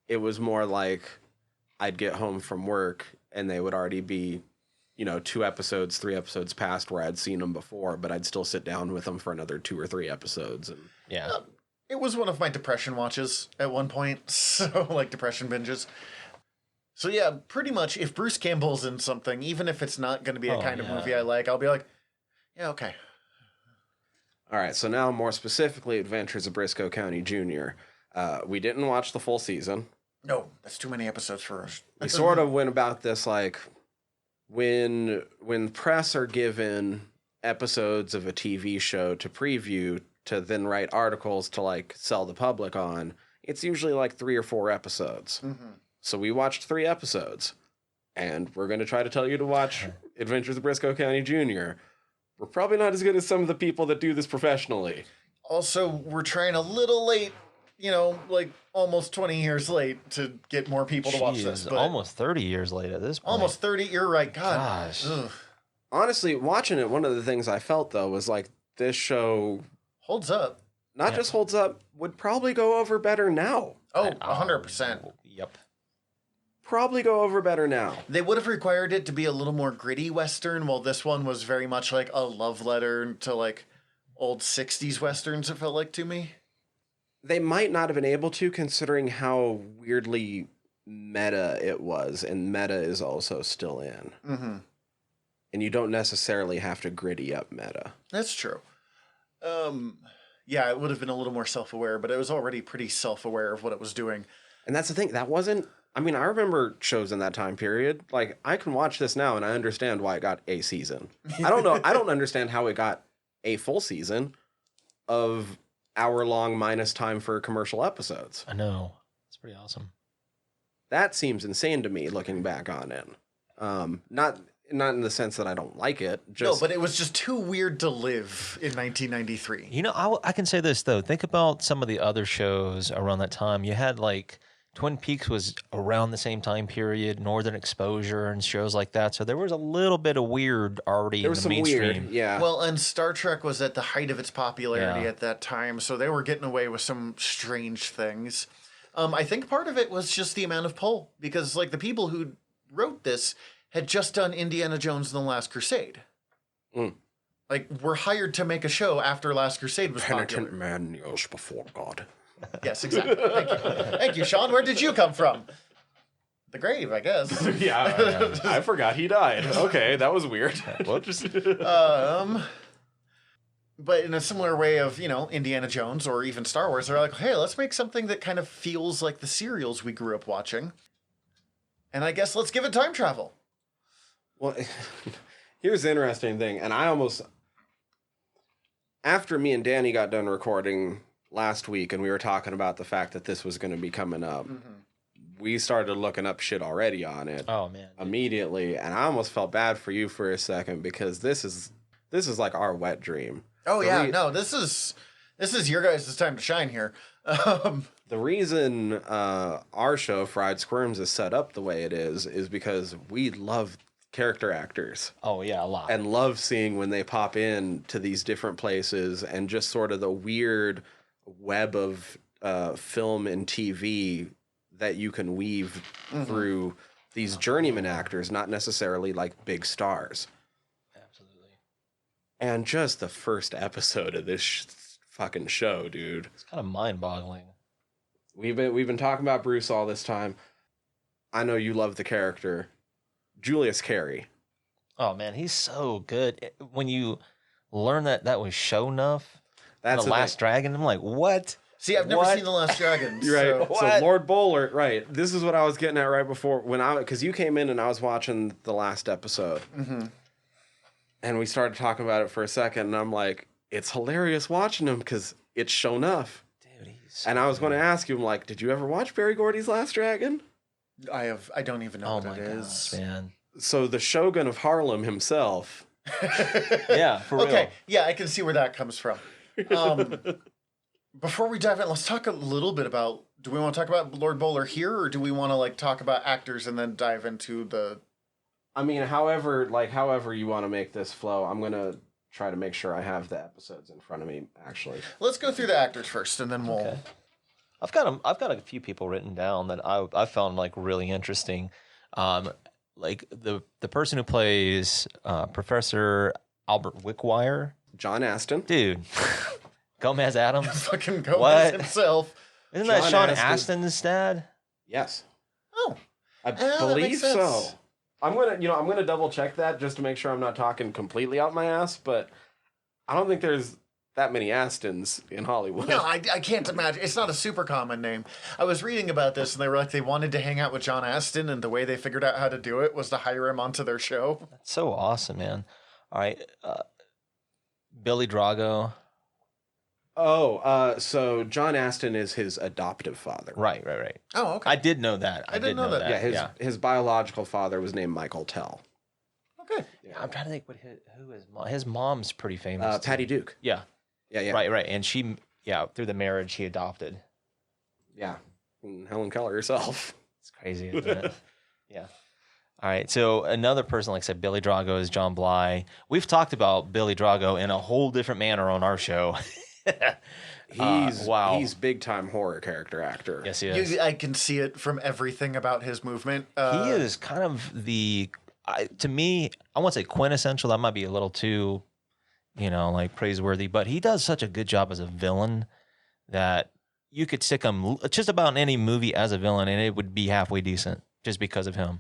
it was more like I'd get home from work and they would already be, 2 episodes, 3 episodes past where I'd seen them before, but I'd still sit down with them for another 2 or 3 episodes. And Yeah. It was one of my depression watches at one point, so like depression binges. So yeah, pretty much if Bruce Campbell's in something, even if it's not going to be a kind of movie I like, I'll be like, yeah, okay. all right, so now more specifically, Adventures of Brisco County Jr. We didn't watch the full season. No, that's too many episodes for us. We sort of went about this like when press are given episodes of a TV show to preview to then write articles to like sell the public on, it's usually like 3 or 4 episodes. Mm-hmm. So we watched 3 episodes, and we're going to try to tell you to watch Adventures of Brisco County Jr. We're probably not as good as some of the people that do this professionally. Also, we're trying a little late, like almost 20 years late to get more people to watch this. But almost 30 years late at this point. almost 30, you're right. God. Gosh. Ugh. Honestly, watching it, one of the things I felt, though, was like this show Holds up. not just holds up, would probably go over better now. Oh, 100%. Yep. Probably go over better now. They would have required it to be a little more gritty Western, while this one was very much like a love letter to like old 60s Westerns, it felt like to me. They might not have been able to, considering how weirdly meta it was, and meta is also still in. Mm-hmm. And you don't necessarily have to gritty up meta. That's true. Yeah, it would have been a little more self-aware, but it was already pretty self-aware of what it was doing. And that's the thing, that wasn't... I mean, I remember shows in that time period. Like, I can watch this now, and I understand why it got a season. I don't know. I don't understand how it got a full season of hour-long minus time for commercial episodes. I know. It's pretty awesome. That seems insane to me, looking back on it. Not in the sense that I don't like it. Just, No, but it was just too weird to live in 1993. I can say this, though. Think about some of the other shows around that time. You had, like, Twin Peaks was around the same time period, Northern Exposure and shows like that. So there was a little bit of weird already there in was the some mainstream. weird, yeah. Well, and Star Trek was at the height of its popularity Yeah. at that time, so they were getting away with some strange things. I think part of it was just the amount of pull, because like the people who wrote this had just done Indiana Jones and the Last Crusade. Like, we're hired to make a show after Last Crusade was popular. man kneels before God. Yes, exactly. Thank you. Thank you, Sean. Where did you come from? The grave, I guess. Yeah, I forgot he died. Okay, that was weird. Whoops. But in a similar way of, Indiana Jones or even Star Wars, they're like, hey, let's make something that kind of feels like the serials we grew up watching. And I guess let's give it time travel. Well, here's the interesting thing. And after me and Danny got done recording last week and we were talking about the fact that this was going to be coming up, we started looking up shit already on it. Oh, man. Immediately. And I almost felt bad for you for a second because this is like our wet dream. Oh, yeah. No, this is your guys' time to shine here. The reason our show, Frid Squirms, is set up the way it is because we love character actors. Oh, yeah, a lot. And love seeing when they pop in to these different places and just sort of the weird web of film and TV that you can weave through these journeyman actors, not necessarily like big stars. Absolutely. And just the first episode of this fucking show, dude. It's kind of mind-boggling. We've been talking about Bruce all this time. I know you love the character. Julius Carey. Oh, man, he's so good. When you learn that was Sho'nuff, That's the Last Dragon, I'm like, what? See, I've never seen The Last Dragon. You're right. So. So Lord Bowler, right. This is what I was getting at right before because you came in and I was watching the last episode. And we started talking about it for a second and I'm like, it's hilarious watching him because it's Sho'nuff. Dude, he's so And I was good. going to ask you, I'm like, did you ever watch Barry Gordy's Last Dragon? I don't even know Oh, what my it gosh, is. man. So the Shogun of Harlem himself. Yeah, for real. Okay, yeah, I can see where that comes from. Before we dive in, let's talk a little bit about, do we want to talk about Lord Bowler here, or do we want to talk about actors and then dive into the... I mean, however you want to make this flow, I'm going to try to make sure I have the episodes in front of me, actually. Let's go through the actors first, and then we'll... Okay. I've got a few people written down that I found really interesting. Like the person who plays Professor Albert Wickwire. John Aston. Dude. Gomez Adams. Fucking Gomez What? himself. Isn't that John Sean Astin. Astin's dad? Yes. Oh. I that believe makes so. sense. I'm gonna double check that just to make sure I'm not talking completely out my ass, but I don't think there's that many Astons in Hollywood. No, I can't imagine. It's not a super common name. I was reading about this, and they were like, they wanted to hang out with John Astin, and the way they figured out how to do it was to hire him onto their show. That's so awesome, man. All right. Billy Drago. Oh, so John Aston is his adoptive father. Right. Oh, okay. I did know that. I didn't know that. Yeah, his biological father was named Michael Tell. Okay. Yeah, I'm trying to think who his mom's pretty famous. too. Patty Duke. Yeah. Yeah. Right. And she, through the marriage, he adopted. Yeah. And Helen Keller herself. It's crazy, isn't it? Yeah. All right. So another person, like I said, Billy Drago is John Bly. We've talked about Billy Drago in a whole different manner on our show. He's big time horror character actor. Yes, he is. I can see it from everything about his movement. He is kind of to me, I won't say quintessential. That might be a little too, praiseworthy. But he does such a good job as a villain that you could stick him just about in any movie as a villain, and it would be halfway decent just because of him.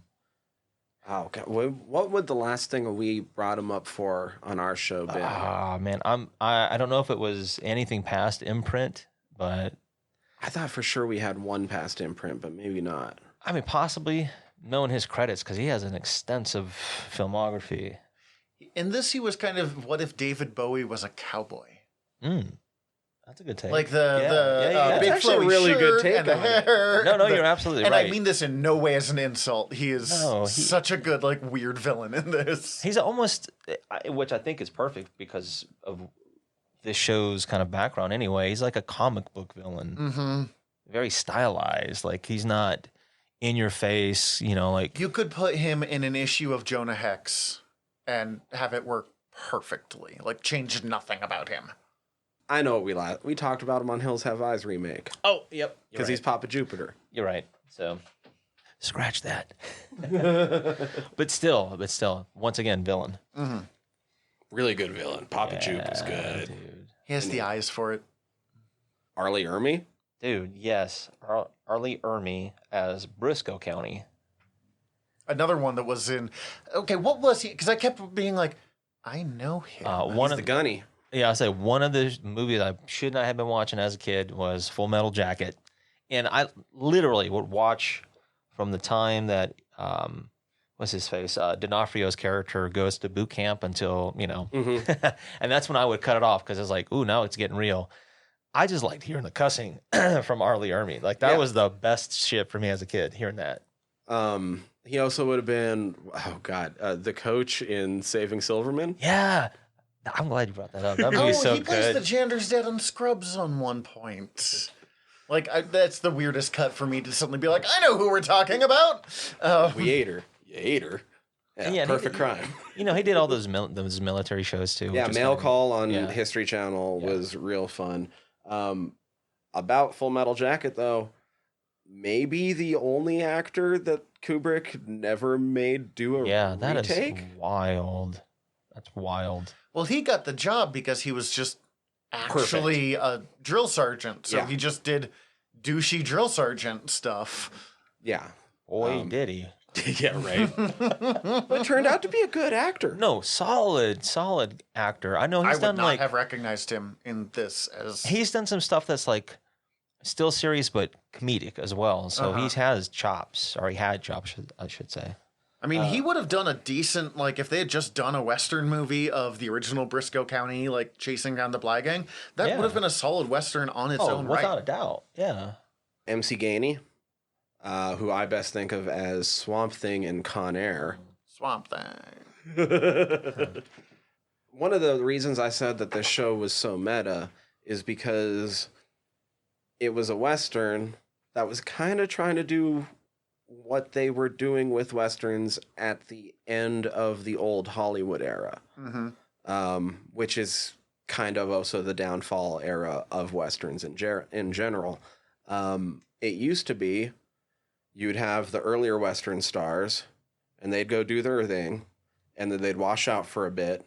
Oh, God. What would the last thing we brought him up for on our show be? Man, I don't know if it was anything past Imprint, but I thought for sure we had one past Imprint, but maybe not. I mean, possibly knowing his credits because he has an extensive filmography. In this, he was kind of, what if David Bowie was a cowboy? That's a good take. Like the That's big actually a flowy really good shirt take and the on it. hair. No, you're absolutely and right. I mean this in no way as an insult. He is such a good, weird villain in this. He's almost, which I think is perfect because of this show's kind of background anyway. He's like a comic book villain. Mm-hmm. Very stylized. Like, he's not in your face, You could put him in an issue of Jonah Hex and have it work perfectly. Change nothing about him. I know what we talked about him on Hills Have Eyes remake. Oh, yep. Because he's Papa Jupiter. You're right. So, scratch that. but still, once again, villain. Mm-hmm. Really good villain. Papa Jupe is good. Dude. He has the eyes for it. earVVyrm? Dude, yes. earVVyrm as Brisco County. Another one that was in... Okay, what was he? Because I kept being like, I know him. He's the gunny. Yeah, I say one of the movies I should not have been watching as a kid was Full Metal Jacket. And I literally would watch from the time that, what's his face? D'Onofrio's character goes to boot camp until, Mm-hmm. and that's when I would cut it off because it's like, ooh, now it's getting real. I just liked hearing the cussing from earVVyrm. Like, that was the best shit for me as a kid, hearing that. He also would have been, the coach in Saving Silverman. Yeah. I'm glad you brought that up. That movie's so he plays good. the Jander's dad on Scrubs on one point. Like, that's the weirdest cut for me to suddenly be like, I know who we're talking about. We ate her. You ate her. Yeah, Perfect Crime. He did all those military shows too. Yeah, Mail Call on History Channel was real fun. About Full Metal Jacket, though, maybe the only actor that Kubrick never made do a retake. That is wild. That's wild. Well, he got the job because he was just actually a drill sergeant. So he just did douchey drill sergeant stuff. Yeah. Boy, did he. Yeah, right. But it turned out to be a good actor. No, solid actor. I know he's done I would not have recognized him in this as... He's done some stuff that's like still serious but comedic as well. So he has chops, or he had chops, I should say. I mean, he would have done a decent, like, if they had just done a Western movie of the original Brisco County, like, chasing down the Bly Gang, that would have been a solid Western on its own right. Without a doubt, yeah. MC Gainey, who I best think of as Swamp Thing in Con Air. Swamp Thing. One of the reasons I said that this show was so meta is because it was a Western that was kind of trying to do what they were doing with Westerns at the end of the old Hollywood era, which is kind of also the downfall era of Westerns in general. It used to be you'd have the earlier Western stars, and they'd go do their thing, and then they'd wash out for a bit.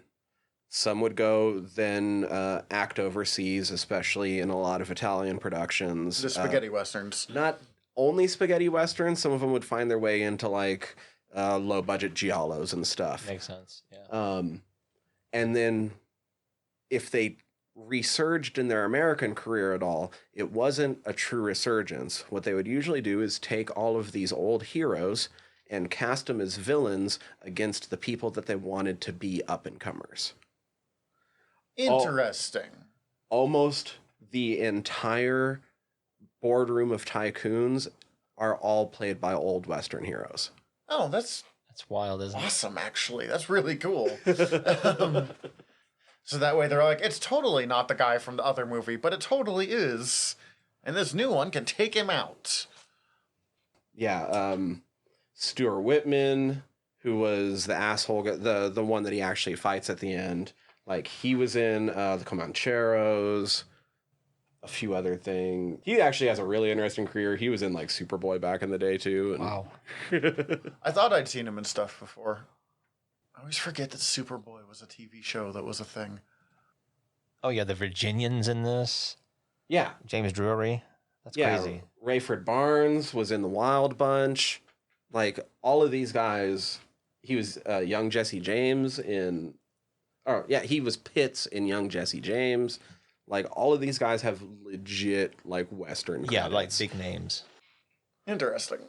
Some would go then act overseas, especially in a lot of Italian productions. The spaghetti Westerns. Not only spaghetti Westerns, some of them would find their way into like low-budget giallos and stuff. Makes sense, yeah. And then if they resurged in their American career at all, it wasn't a true resurgence. What they would usually do is take all of these old heroes and cast them as villains against the people that they wanted to be up-and-comers. Interesting. Almost the entire boardroom of tycoons are all played by old Western heroes. Oh, that's wild, isn't it? Awesome, actually. That's really cool. So that way they're like, it's totally not the guy from the other movie, but it totally is. And this new one can take him out. Yeah, Stuart Whitman, who was the asshole, the one that he actually fights at the end. Like, he was in the Comancheros, a few other things. He actually has a really interesting career. He was in, like, Superboy back in the day, too. And... Wow. I thought I'd seen him in stuff before. I always forget that Superboy was a TV show that was a thing. Oh, yeah, the Virginians in this. Yeah. James Drury. That's crazy. Rayford Barnes was in the Wild Bunch. Like, all of these guys, he was young Jesse James in... Oh, yeah, he was Pitts in Young Jesse James. Like, all of these guys have legit, like, Western credits. Yeah, like big names. Interesting.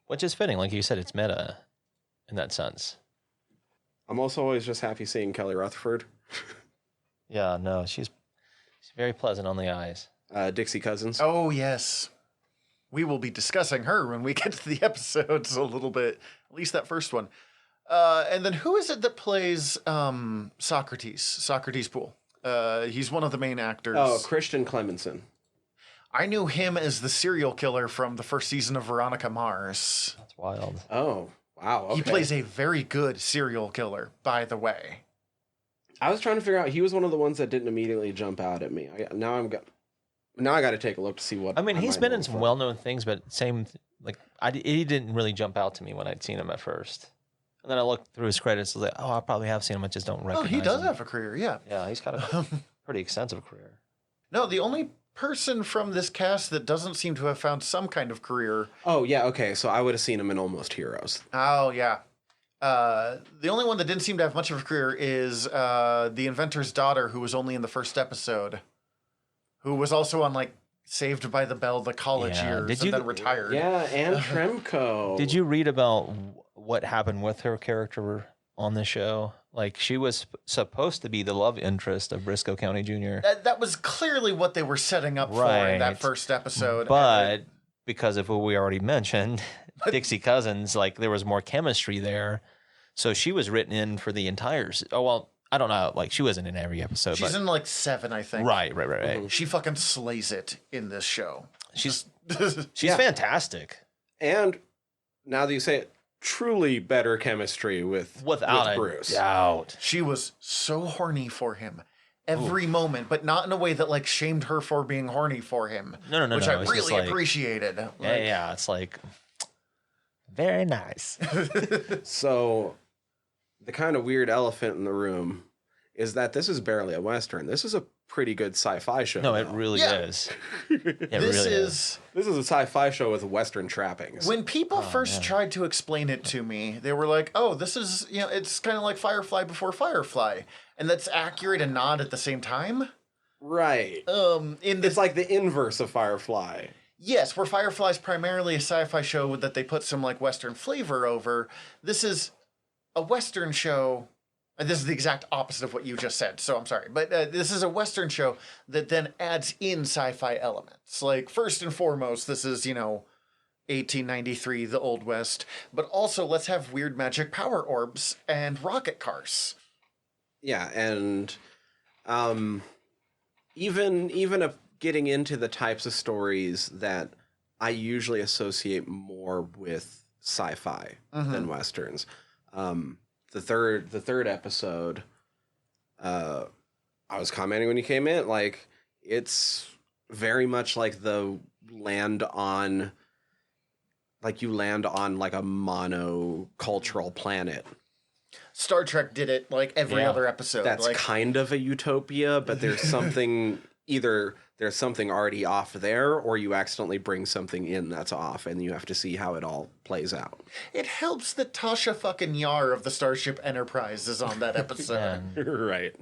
Which is fitting. Like you said, it's meta in that sense. I'm also always just happy seeing Kelly Rutherford. Yeah, no, she's very pleasant on the eyes. Dixie Cousins. Oh, yes. We will be discussing her when we get to the episodes a little bit. At least that first one. And then who is it that plays Socrates Poole? He's one of the main actors. Oh, Christian Clemenson. I knew him as the serial killer from the first season of Veronica Mars. That's wild. Oh, wow. Okay. He plays a very good serial killer, by the way. I was trying to figure out. He was one of the ones that didn't immediately jump out at me. Now I got to take a look to see what. I mean, he's might been know in some from. well-known things, but he didn't really jump out to me when I'd seen him at first. And then I looked through his credits. I was like, oh, I probably have seen him. I just don't recognize him. he does have a career, yeah. Yeah, he's got a pretty extensive career. No, the only person from this cast that doesn't seem to have found some kind of career. Oh yeah, okay. So I would have seen him in Almost Heroes. Oh, yeah. The only one that didn't seem to have much of a career is the inventor's daughter, who was only in the first episode, who was also on like Saved by the Bell, the college years, and then retired. Yeah, and Tremco. Did you read about what happened with her character on the show? Like, she was supposed to be the love interest of Brisco County Jr. That was clearly what they were setting up for in that first episode. But because of what we already mentioned, Dixie Cousins, like, there was more chemistry there. So she was written in for the entire... Oh, well, I don't know. Like, she wasn't in every episode. She's in like 7, I think. Right. Mm-hmm. She fucking slays it in this show. She's fantastic. And now that you say it, truly better chemistry with Bruce. Doubt. She was so horny for him every moment, but not in a way that like shamed her for being horny for him. No. Which I really appreciated. Yeah. It's like very nice. So the kind of weird elephant in the room is that this is barely a Western. This is a pretty good sci-fi show. No, it really is. This is a sci-fi show with Western trappings. When people first tried to explain it to me, they were like, "Oh, this is, it's kind of like Firefly before Firefly." And that's accurate and not at the same time. Right. It's like the inverse of Firefly. Yes, where Firefly's primarily a sci-fi show that they put some like Western flavor over. This is a Western show. This is the exact opposite of what you just said, so I'm sorry. But this is a Western show that then adds in sci-fi elements. Like, first and foremost, this is, 1893, the Old West. But also, let's have weird magic power orbs and rocket cars. Yeah, and even getting into the types of stories that I usually associate more with sci-fi than Westerns. The third episode, I was commenting when you came in, like, it's very much like you land on like a monocultural planet. Star Trek did it like every other episode. That's kind of a utopia, but there's something there's something already off there, or you accidentally bring something in that's off, and you have to see how it all plays out. It helps that Tasha fucking Yar of the Starship Enterprise is on that episode. Right.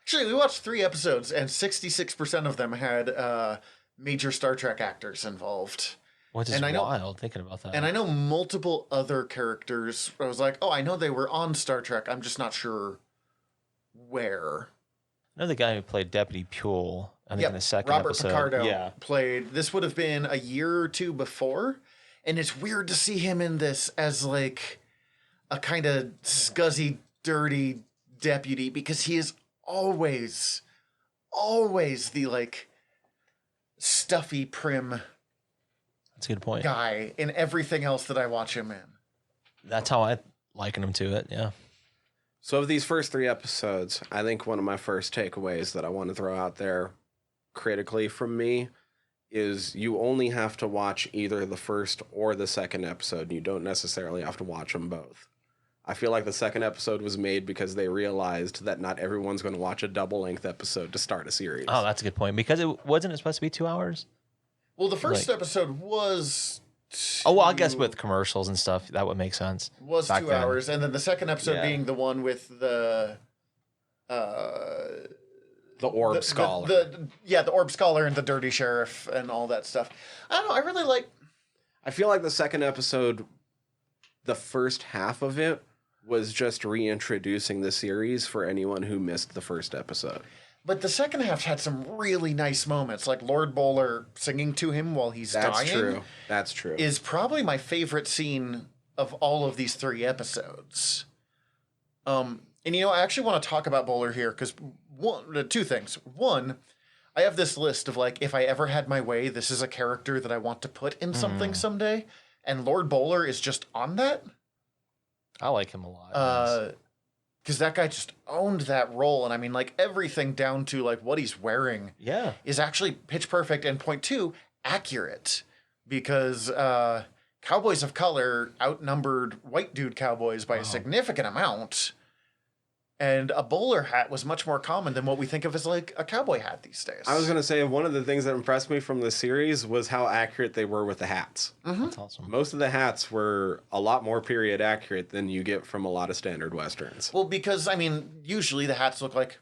Actually, we watched 3 episodes, and 66% of them had major Star Trek actors involved. Which is wild, thinking about that. And I know multiple other characters. I was like, oh, I know they were on Star Trek. I'm just not sure where. I know the guy who played Deputy Puel, I think in the second episode. Robert Picardo played. This would have been a year or 2 before, and it's weird to see him in this as like a kind of scuzzy, dirty deputy, because he is always the like stuffy, prim. That's a good point. Guy in everything else that I watch him in. That's how I liken him to it. Yeah. So of these first 3 episodes, I think one of my first takeaways that I want to throw out there critically from me is you only have to watch either the first or the second episode, and you don't necessarily have to watch them both. I feel like the second episode was made because they realized that not everyone's going to watch a double-length episode to start a series. Oh, that's a good point. Because it wasn't supposed to be 2 hours? Well, the first episode was... Oh, well, I guess with commercials and stuff, that would make sense. Was 2 hours, and then the second episode being the one with the Orb Scholar. The Orb Scholar and the Dirty Sheriff and all that stuff. I don't know, I really like... I feel like the second episode, the first half of it, was just reintroducing the series for anyone who missed the first episode. But the second half had some really nice moments, like Lord Bowler singing to him while he's dying. That's true. Is probably my favorite scene of all of these 3 episodes. And I actually want to talk about Bowler here because 2 things. One, I have this list of like, if I ever had my way, this is a character that I want to put in something someday, and Lord Bowler is just on that. I like him a lot. because that guy just owned that role. And I mean, like, everything down to like what he's wearing Yeah. is actually pitch perfect, and point two, accurate, because cowboys of color outnumbered white dude cowboys by a significant amount. And a bowler hat was much more common than what we think of as like a cowboy hat these days. I was going to say, one of the things that impressed me from the series was how accurate they were with the hats. That's awesome. Most of the hats were a lot more period accurate than you get from a lot of standard Westerns. Well, because, I mean, usually the hats look like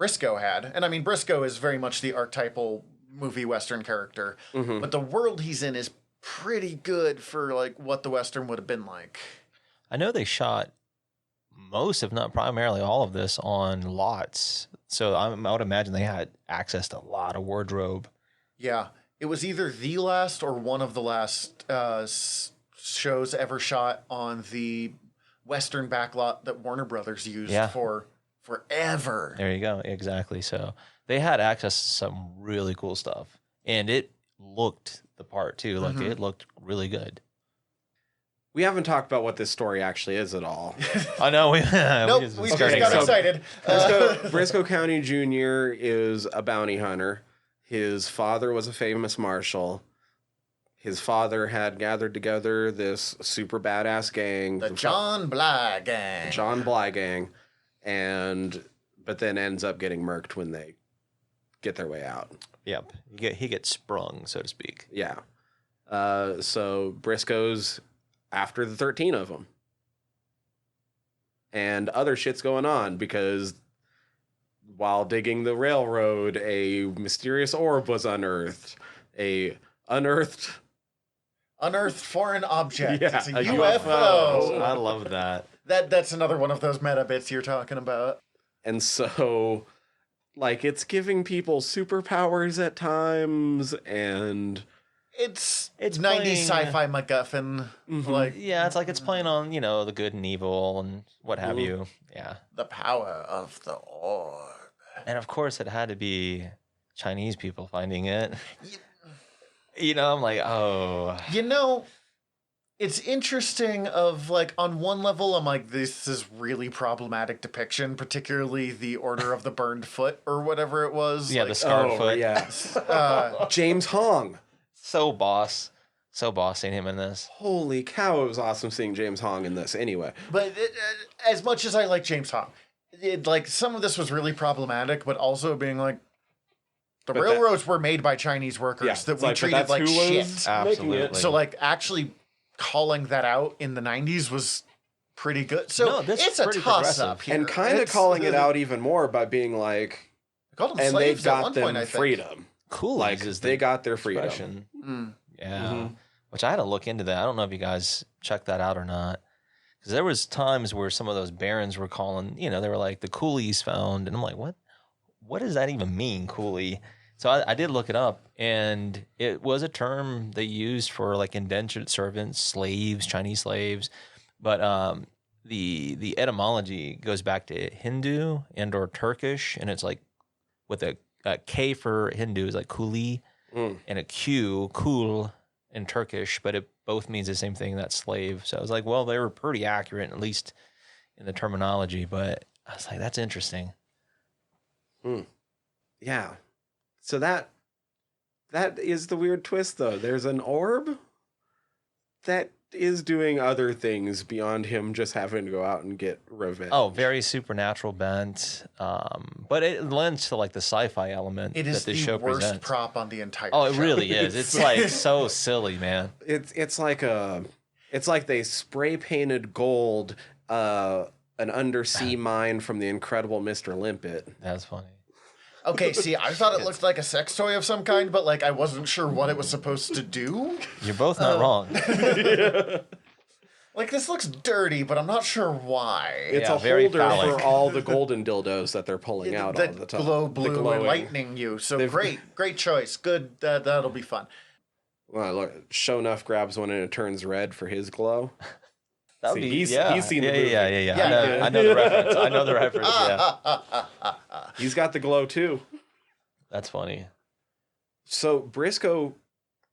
Brisco had. And I mean, Brisco is very much the archetypal movie Western character. But the world he's in is pretty good for like what the Western would have been like. I know they shot most, if not primarily all of this, on lots. So I would imagine they had access to a lot of wardrobe. Yeah. It was either the last or one of the last shows ever shot on the Western backlot that Warner Brothers used for forever. There you go. Exactly. So they had access to some really cool stuff. And it looked the part, too. Like, it looked really good. We haven't talked about what this story actually is at all. I know. We Nope, we just got excited. Brisco County Jr. is a bounty hunter. His father was a famous marshal. His father had gathered together this super badass gang. The John Bly Gang. John Bly Gang. But then ends up getting murked when they get their way out. Yep. He gets sprung, so to speak. Yeah. So Briscoe's after the 13 of them. And other shit's going on because while digging the railroad, a mysterious orb was unearthed. Unearthed foreign object. Yeah, It's a a UFO. I love that. That's another one of those meta bits you're talking about. And so, like, it's giving people superpowers at times, and It's It's 90s playing- sci-fi MacGuffin. Like, Yeah, it's like it's playing on, the good and evil and what have you. Yeah. the power of the orb. And of course, it had to be Chinese people finding it. I'm like, oh. You know, it's interesting of, like, on one level, I'm like, this is really problematic depiction, particularly the Order of the Burned Foot or whatever it was. Yeah, like, the scarred foot. Yeah. James Hong. So bossing him in this. Holy cow, it was awesome seeing James Hong in this anyway. But as much as I like James Hong, like, some of this was really problematic, but also being like, the railroads were made by Chinese workers that we treated like shit. Absolutely. So, like, actually calling that out in the 90s was pretty good. So it's a toss-up here. And kind of calling it out even more by being like, I called them and they slaves at got one them point, I think. freedom. Cool. Like, they got their freedom. Expression. Yeah. Which I had to look into that. I don't know if you guys checked that out or not. Because there was times where some of those barons were calling, they were like, the coolies found. And I'm like, what? What does that even mean, coolie? So I did look it up, and it was a term they used for like indentured servants, slaves, Chinese slaves. But the etymology goes back to Hindu and or Turkish, and it's like with a K for Hindu is like kuli, and a Q, kul, in Turkish, but it both means the same thing, that slave. So I was like, well, they were pretty accurate, at least in the terminology, but I was like, that's interesting. Yeah. So that is the weird twist, though. There's an orb that is doing other things beyond him just having to go out and get revenge. Oh, very supernatural bent, but it lends to like the sci-fi element It that is this the show worst presents. prop on the entire Oh, it show. really is. It's like so silly, man. It's like they spray painted gold an undersea mine from the Incredible Mr. Limpet. That's funny. Okay, see, I thought it looked like a sex toy of some kind, but like I wasn't sure what it was supposed to do. You're both not wrong. Like, this looks dirty, but I'm not sure why. It's Yeah, a very holder phallic. for all the golden dildos that they're pulling out all that the time. glow The blue and glowing. lightning you. So great choice. Good. That'll be fun. Well, look, Show Enough grabs one and it turns red for his glow. That would See, be, he's seen the yeah, movie. yeah. I know the reference. I know the reference. Yeah, He's got the glow too. that's funny. So Brisco,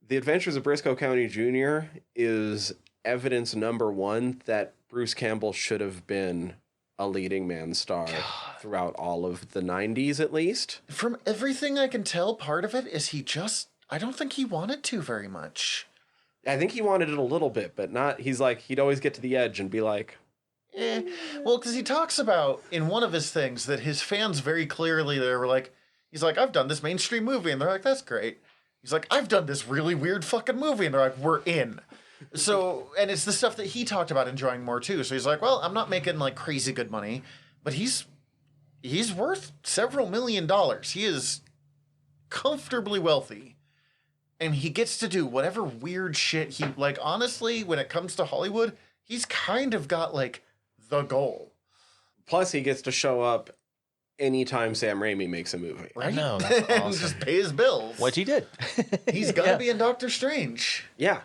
The Adventures of Brisco County Jr. is evidence number one that Bruce Campbell should have been a leading man star throughout all of the 90s at least. From everything I can tell, part of it is I don't think he wanted to very much. I think he wanted it a little bit, but not, he'd always get to the edge and be like, Well, because he talks about in one of his things that his fans very clearly, they were like, he's like, I've done this mainstream movie, and they're like, that's great. He's like, I've done this really weird fucking movie, and they're like, we're in. So, and it's the stuff that he talked about enjoying more too. So he's like, well, I'm not making like crazy good money, but he's worth several $1 million. He is comfortably wealthy. And he gets to do whatever weird shit he, like, honestly, when it comes to Hollywood, he's kind of got, like, the goal. Plus, he gets to show up anytime Sam Raimi makes a movie. Right? I know. That's And awesome. just pay his bills. What he did. He's got to be in Doctor Strange. Yeah.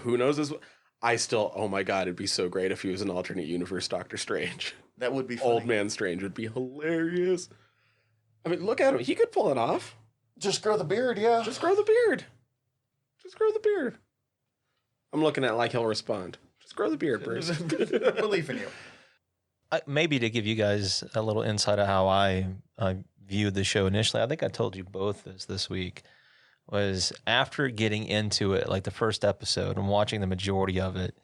Who knows? Oh my God, it'd be so great if he was an alternate universe Doctor Strange. That would be funny. Old Man Strange would be hilarious. I mean, look at him. He could pull it off. Just grow the beard, yeah. Just grow the beard. Just grow the beard. I'm looking at like he'll respond. Just grow the beard, Bruce. Believe in you. Maybe to give you guys a little insight of how I viewed the show initially, I think I told you both this week, was after getting into it, like the first episode and watching the majority of it,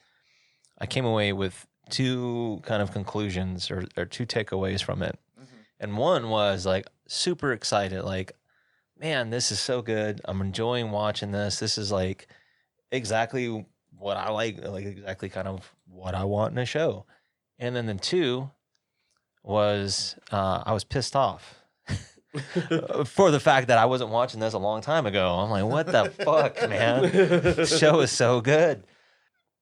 I came away with two kind of conclusions or two takeaways from it. Mm-hmm. And one was like super excited, like, man, this is so good. I'm enjoying watching this. This is like exactly what I like exactly kind of what I want in a show. And then the two was I was pissed off for the fact that I wasn't watching this a long time ago. I'm like, what the fuck, man? This show is so good.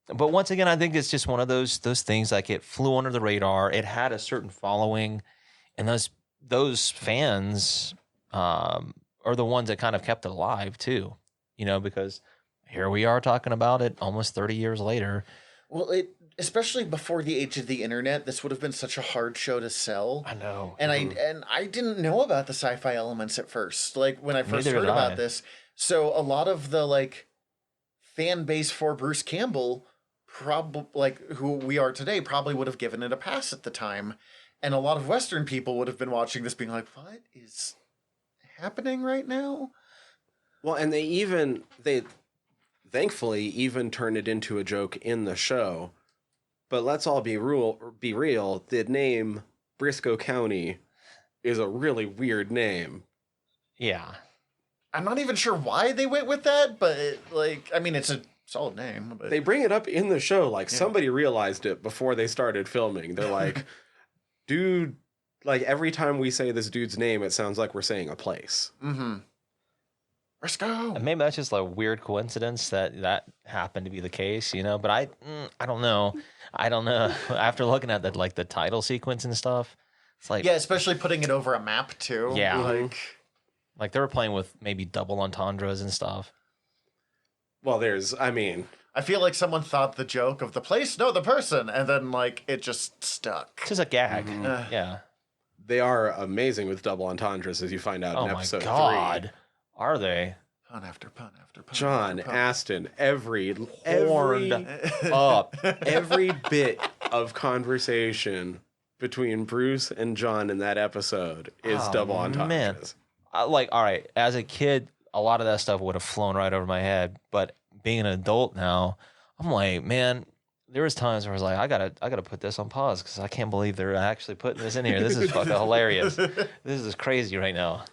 But once again, I think it's just one of those things, like it flew under the radar. It had a certain following, and those fans are the ones that kind of kept it alive too, because here we are talking about it almost 30 years later. Well, especially before the age of the internet, this would have been such a hard show to sell. I know. And I didn't know about the sci-fi elements at first. Like when I first Neither heard did about I. this. So a lot of the like fan base for Bruce Campbell, probably like who we are today, probably would have given it a pass at the time. And a lot of Western people would have been watching this being like, what is happening right now? Well, and they thankfully even turned it into a joke in the show. But let's all be real. The name Brisco County is a really weird name. Yeah. I'm not even sure why they went with that, but it's a solid name. But They bring it up in the show, like somebody realized it before they started filming. They're like, dude, like every time we say this dude's name, it sounds like we're saying a place. Mm-hmm. Brisco. And maybe that's just a weird coincidence that happened to be the case, But I don't know. I don't know. After looking at the title sequence and stuff, it's like, Yeah, especially putting it over a map too. Yeah. Like they were playing with maybe double entendres and stuff. Well, I feel like someone thought the joke of the place, no, the person, and then like it just stuck. It's just a gag. Yeah. they are amazing with double entendres, as you find out in episode 3. Are they? Pun after pun after pun. John after pun. Aston, every up. every bit of conversation between Bruce and John in that episode is double entendres. All right, as a kid, a lot of that stuff would have flown right over my head. But being an adult now, I'm like, man, there was times where I was like, I gotta put this on pause because I can't believe they're actually putting this in here. This is fucking hilarious. This is crazy right now.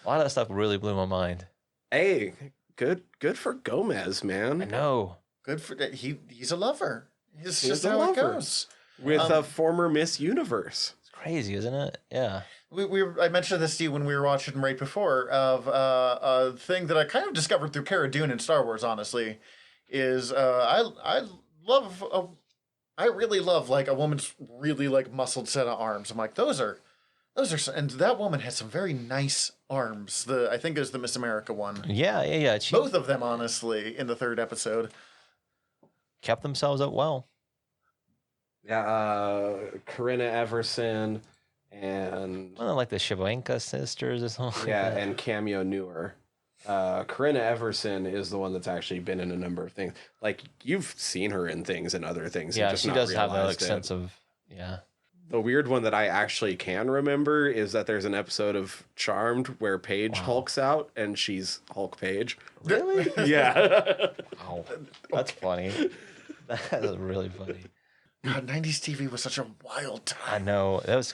A lot of that stuff really blew my mind. Hey, good for Gomez, man. I know. Good for that. He's a lover. He's He's just a how lover. it goes. With a former Miss Universe. It's crazy, isn't it? Yeah. I mentioned this to you when we were watching right before of a thing that I kind of discovered through Cara Dune in Star Wars. Honestly, is I really love like a woman's really like muscled set of arms. I'm like those are, and that woman has some very nice arms. I think it was the Miss America one. Yeah. Both of them, honestly, in the 3rd episode. Kept themselves up well. Yeah, Corinna Everson and Well, like the Shavoenka sisters or something. yeah, and Cameo Newer. Corinna Everson is the one that's actually been in a number of things. Like you've seen her in things and other things. and Yeah, just she not does have that realized like, sense of Yeah. The weird one that I actually can remember is that there's an episode of Charmed where Paige hulks out and she's Hulk Paige. Really? Yeah. Wow. That's funny. That is really funny. God, 90s TV was such a wild I time. know. That was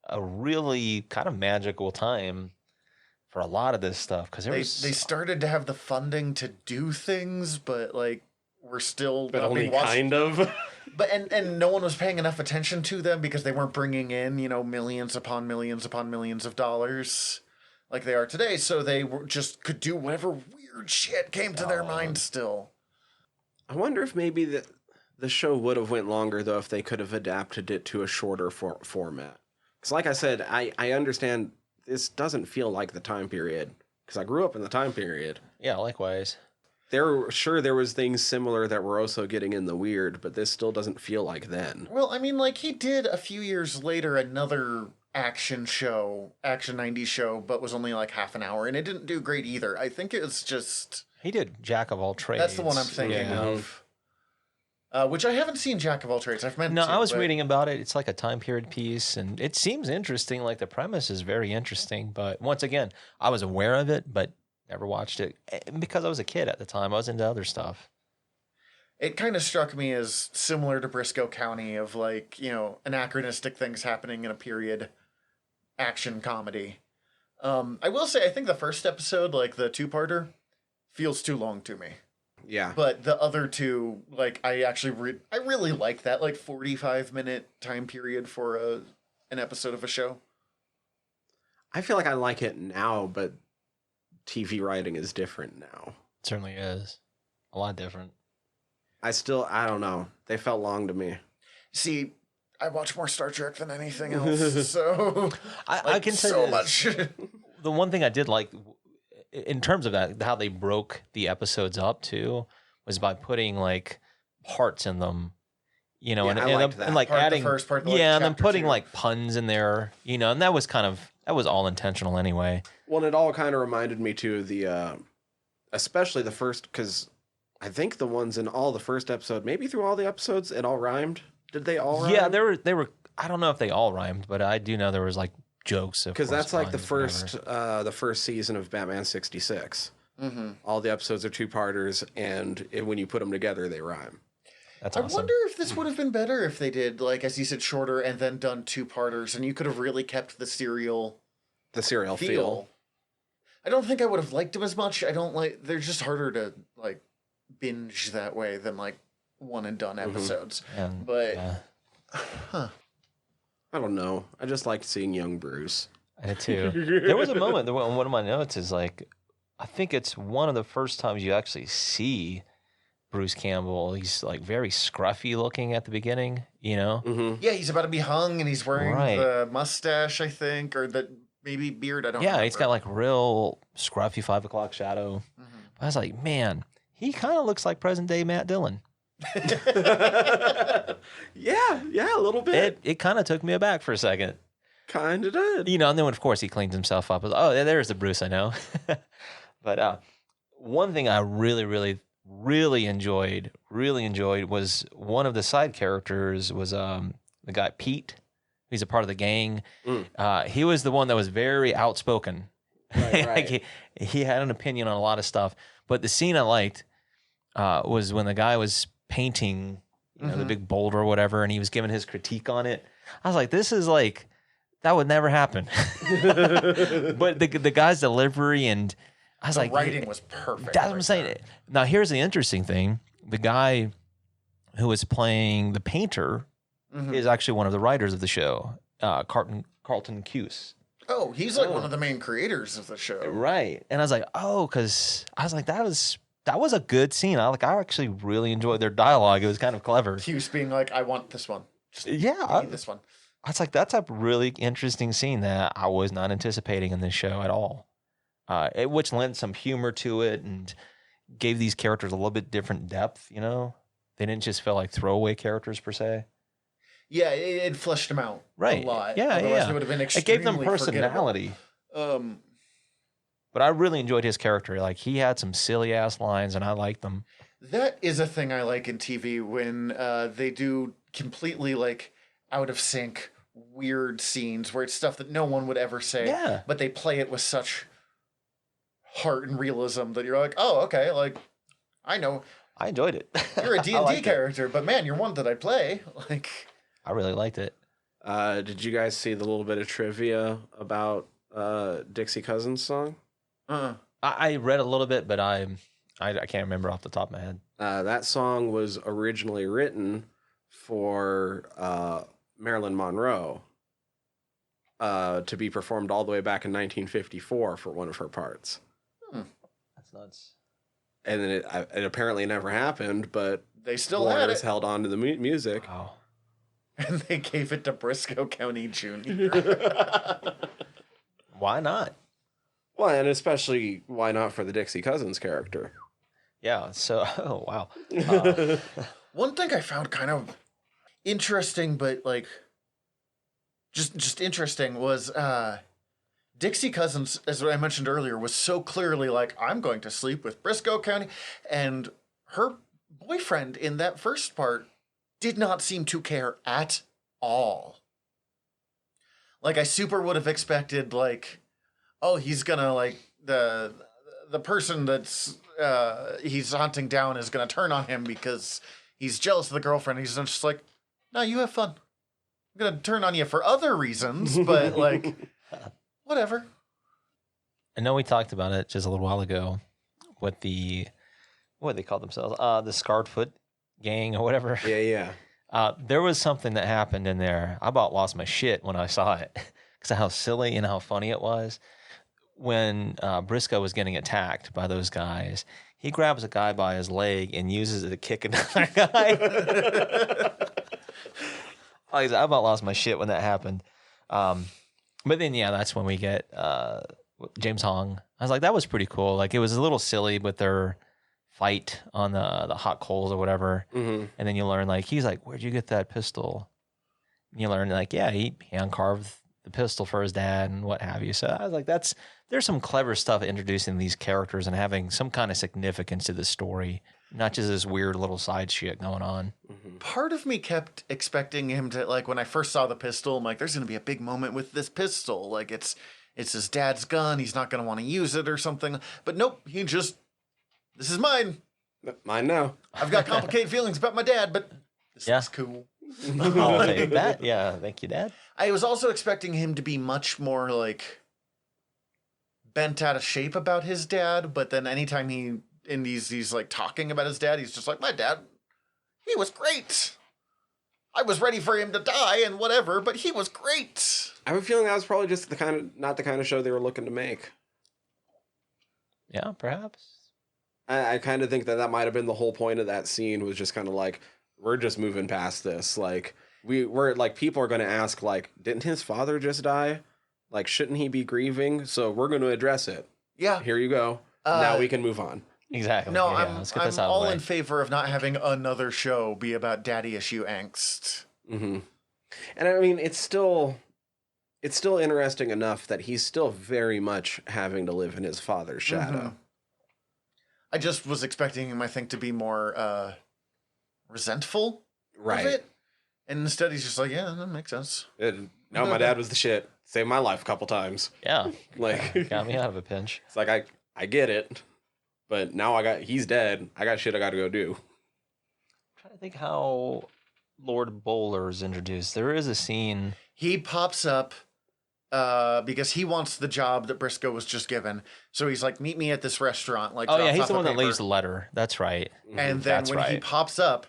a really kind of magical time for a lot of this stuff because They started to have the funding to do things, but like we're still But only being watched. kind of. But and no one was paying enough attention to them because they weren't bringing in, millions upon millions upon millions of dollars like they are today. So they just could do whatever weird shit came to their mind still. I wonder if maybe the show would have went longer, though, if they could have adapted it to a shorter format. Because like I said, I understand this doesn't feel like the time period. Because I grew up in the time period. Yeah, likewise. There was things similar that were also getting in the weird, but this still doesn't feel like then. Well, I mean, like he did a few years later another action 90s show, but was only like half an hour, and it didn't do great either. I think it was just... He did Jack of all trades. That's the one I'm thinking of. Which I haven't seen Jack of all trades. I've meant to. I was reading about it. It's like a time period piece, and it seems interesting. Like the premise is very interesting, but once again, I was aware of it, but never watched it because I was a kid at the time. I was into other stuff. It kind of struck me as similar to Brisco County of like, anachronistic things happening in a period action comedy. I will say, I think the first episode, like the two-parter, feels too long to me. Yeah. But the other two, like, I actually I really like that, like, 45-minute time period for an episode of a show. I feel like I like it now, but TV writing is different now. It certainly is. A lot different. I don't know. They felt long to me. See, I watch more Star Trek than anything else, so... I can say so this. much. The one thing I did like, in terms of that, how they broke the episodes up too, was by putting like parts in them, I liked that. and like Part adding, the first part, like, and then chapter putting 2. like puns in there, and that was all intentional anyway. Well, it all kind of reminded me too of the, especially the first, because I think the ones in all the first episode, maybe through all the episodes, it all rhymed. Did they all rhyme? Yeah, they were. I don't know if they all rhymed, but I do know there was like jokes. Because that's like the first season of Batman 66. Mm-hmm. All the episodes are two-parters, and when you put them together, they rhyme. That's I awesome. wonder if this would have been better if they did, like, as you said, shorter and then done two-parters, and you could have really kept the serial feel. I don't think I would have liked them as much. They're just harder to, like, binge that way than, like, one-and-done episodes. And, But, yeah, huh. I don't know. I just liked seeing young Bruce. I did too. There was a moment. One of my notes is like, I think it's one of the first times you actually see Bruce Campbell. He's like very scruffy looking at the beginning, Mm-hmm. Yeah, he's about to be hung, and he's wearing Right. the mustache, I think, or the maybe beard. I don't know. Yeah, he's got like real scruffy 5 o'clock shadow. Mm-hmm. I was like, man, he kind of looks like present day Matt Dillon. yeah, a little bit. It kind of took me aback for a second. Kind of did. And then of course he cleans himself up. I was, oh, there's the Bruce I know. But one thing I really enjoyed was one of the side characters was the guy Pete. He's a part of the gang. He was the one that was very outspoken. Right. Like he had an opinion on a lot of stuff. But the scene I liked was when the guy was painting, the big boulder or whatever, and he was giving his critique on it. I was like, this is like, that would never happen. But the guy's delivery, and I was The like, writing was perfect. that's what I'm right saying. there. Now, here's the interesting thing. The guy who was playing the painter is actually one of the writers of the show, Carlton Cuse. Oh, he's like one of the main creators of the show. Right. And I was like, because I was like, that was a good scene. I actually really enjoyed their dialogue. It was kind of clever. Hughes being like, I want this one. Just Yeah. give me this one. I was like, that's a really interesting scene that I was not anticipating in this show at all. Which lent some humor to it and gave these characters a little bit different depth, They didn't just feel like throwaway characters per se. Yeah, it fleshed them out Right. a lot. Yeah, Otherwise yeah. It would have been It extremely gave them personality. forgettable. But I really enjoyed his character. Like, he had some silly-ass lines, and I liked them. That is a thing I like in TV when they do completely, like, out of sync, weird scenes where it's stuff that no one would ever say. Yeah. But they play it with such heart and realism that you're like, oh, okay, like, I know. I enjoyed it. You're a D&D character, but man, you're one that I play. Like, I really liked it. Did you guys see the little bit of trivia about Dixie Cousins' song? I read a little bit, but I can't remember off the top of my head. That song was originally written for Marilyn Monroe to be performed all the way back in 1954 for one of her parts. That's nuts. And then it apparently never happened, but they still Warner's had it. held on to the music. Wow. And they gave it to Brisco County Jr. Why not? Well, and especially why not for the Dixie Cousins character? Yeah. So, oh wow. One thing I found kind of interesting, but like just interesting was Dixie Cousins, as I mentioned earlier, was so clearly like, I'm going to sleep with Brisco County, and her boyfriend in that first part did not seem to care at all. Like, I super would have expected, like, oh, he's gonna, like, the person that's he's hunting down is gonna turn on him because he's jealous of the girlfriend. He's just like, no, you have fun. I'm gonna turn on you for other reasons, but, like, whatever. I know we talked about it just a little while ago with what they call themselves, the Scarred Foot Gang or whatever. Yeah. There was something that happened in there. I about lost my shit when I saw it because of how silly and how funny it was. When Brisco was getting attacked by those guys, he grabs a guy by his leg and uses it to kick another guy. I about lost my shit when that happened. But then, yeah, that's when we get James Hong. I was like, that was pretty cool. Like, it was a little silly with their fight on the hot coals or whatever. Mm-hmm. And then you learn, like, he's like, where'd you get that pistol? And you learn, like, yeah, he hand carved the pistol for his dad and what have you. So I was like, there's some clever stuff introducing these characters and having some kind of significance to the story, not just this weird little side shit going on. Mm-hmm. Part of me kept expecting him to, like, when I first saw the pistol, I'm like, there's going to be a big moment with this pistol. Like, it's his dad's gun. He's not going to want to use it or something. But nope, this is mine. Mine now. I've got complicated feelings about my dad, but this is cool. I'll take that. Yeah, thank you, Dad. I was also expecting him to be much more, like, bent out of shape about his dad, but then anytime he's like talking about his dad, he's just like, my dad, he was great. I was ready for him to die and whatever, but he was great. I have a feeling that was probably just not the kind of show they were looking to make. Yeah, perhaps. I kind of think that might have been the whole point of that scene, was just kind of like, we're just moving past this. Like, we're like, people are going to ask, like, didn't his father just die? Like, shouldn't he be grieving? So we're going to address it. Yeah. Here you go. Now we can move on. Exactly. No, yeah, I'm all in favor of not having another show be about daddy issue angst. Mm-hmm. And I mean, it's still interesting enough that he's still very much having to live in his father's shadow. Mm-hmm. I just was expecting him, I think, to be more resentful of it. And instead he's just like, yeah, that makes sense. No, my dad was the shit. Saved my life a couple times. Yeah. Like, got me out of a pinch. It's like, I get it, but now he's dead. I got shit I got to go do. I'm trying to think how Lord Bowler is introduced. There is a scene. He pops up because he wants the job that Brisco was just given. So he's like, meet me at this restaurant. Like, oh yeah, he's off the one a that paper. leaves the letter. That's right. And then That's when he right. pops up,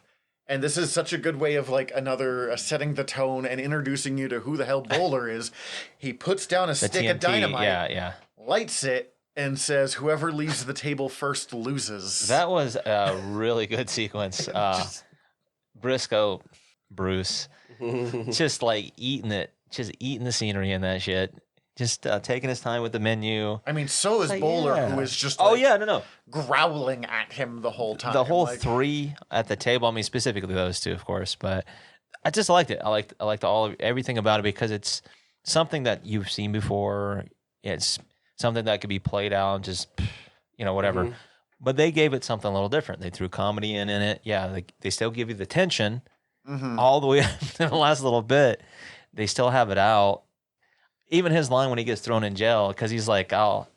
and this is such a good way of like another setting the tone and introducing you to who the hell Bowler is. He puts down a The stick TNT, of dynamite, yeah. lights it, and says, "Whoever leaves the table first loses." That was a really good sequence. Brisco, Bruce, just like eating the scenery and that shit. Just taking his time with the menu. I mean, so is Like, Bowler, yeah. who is just No. growling at him the whole time. The whole like, three at the table. I mean, specifically those two, of course. But I just liked it. I liked everything about it because it's something that you've seen before. It's something that could be played out, just whatever. Mm-hmm. But they gave it something a little different. They threw comedy in it. Yeah, they still give you the tension, all the way up to the last little bit. They still have it out. Even his line when he gets thrown in jail, because he's like, I'll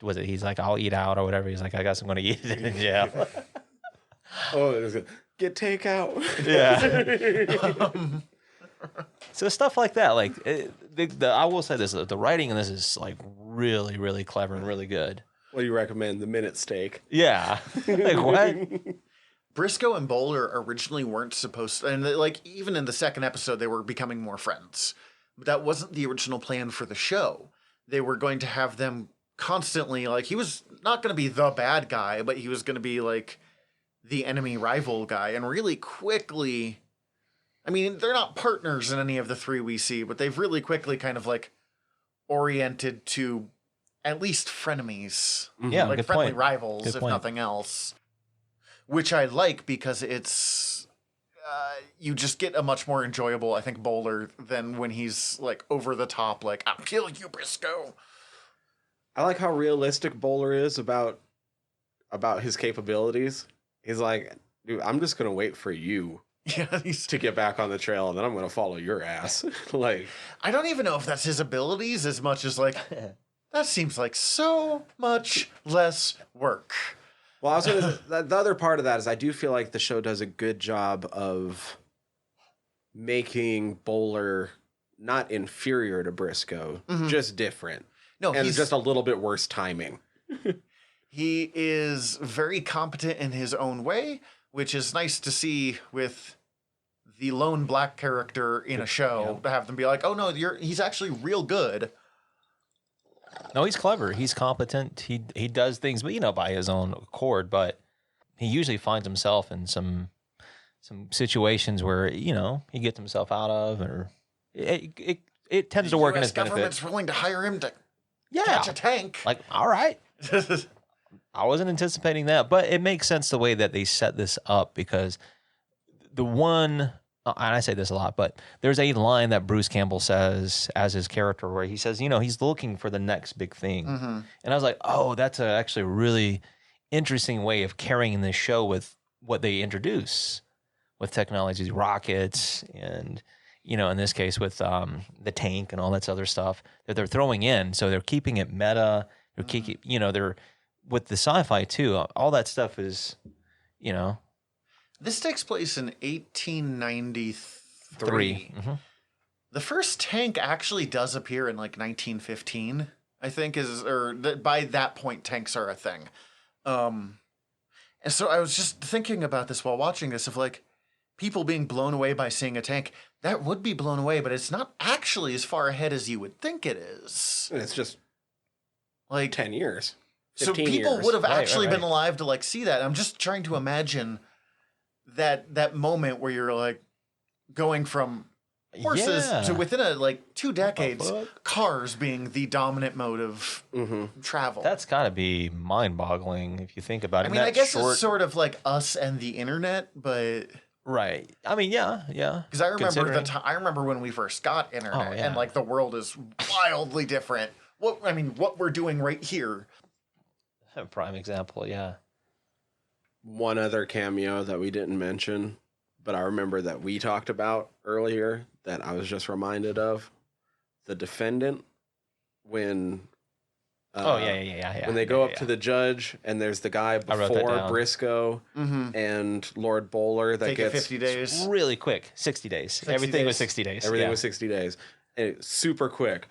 he's like, I'll eat out or whatever. He's like, I guess I'm going to eat it in jail. Oh, it was good. Get takeout. Yeah. So stuff like that, like I will say this: the writing in this is like really, really clever and really good. What do you recommend? The minute steak. Yeah. Like what? Brisco and Bowler originally weren't supposed to, and like even in the second episode, they were becoming more friends. But that wasn't the original plan for the show. They were going to have them constantly, like, he was not going to be the bad guy, but he was going to be like the enemy rival guy. And really quickly, I mean, they're not partners in any of the three we see, but they've really quickly kind of like oriented to at least frenemies. Yeah, like good friendly point. rivals, Good if point. nothing else. Which I like because it's you just get a much more enjoyable, I think, Bowler than when he's like over the top, like, I'll kill you, Brisco. I like how realistic Bowler is about his capabilities. He's like, dude, I'm just gonna wait for you Yeah, to get back on the trail, and then I'm gonna follow your ass. Like, I don't even know if that's his abilities as much as like, that seems like so much less work. well, I was gonna. The other part of that is I do feel like the show does a good job of making Bowler not inferior to Brisco, just different. No, And he's just a little bit worse timing. he is very competent in his own way, which is nice to see with the lone black character in a show, to have them be like, oh no, he's actually real good. No, he's clever. He's competent. He does things, but by his own accord. But he usually finds himself in some situations where he gets himself out of, or it tends to work in his benefit. Government's willing to hire him to Yeah, catch a tank. like all right. I wasn't anticipating that, but it makes sense the way that they set this up because the one, and I say this a lot, but there's a line that Bruce Campbell says as his character where he says, he's looking for the next big thing. And I was like, oh, that's actually a really interesting way of carrying this show with what they introduce with technologies, rockets, and, in this case with the tank and all that other stuff that they're throwing in. So they're keeping it meta. They're keeping, they're with the sci-fi too. All that stuff is, This takes place in 1893. three. The first tank actually does appear in like 1915, I think, by that point, tanks are a thing. And so I was just thinking about this while watching this of like people being blown away by seeing a tank. That would be blown away, but it's not actually as far ahead as you would think it is. And it's just Like 10 years. So 15 people years. would have Right, actually right. been alive to like see that. I'm just trying to imagine that moment where you're like going from horses Yeah. to within a 2 decades, fuck? cars being the dominant mode of travel. That's got to be mind-boggling if you think about it. I mean, I guess short, it's sort of like us and the internet, but right. I mean, yeah. because I remember Considering- I remember when we first got internet, Oh, yeah. and like the world is wildly different. What we're doing right here. A prime example, yeah. One other cameo that we didn't mention, but I remember that we talked about earlier that I was just reminded of. The defendant, when When they go up to the judge and there's the guy I wrote that before down. Brisco and Lord Bowler that Take it gets 50 days. really quick, 60 days. Everything was days. 60 days. everything yeah. was 60 days. And it's super quick.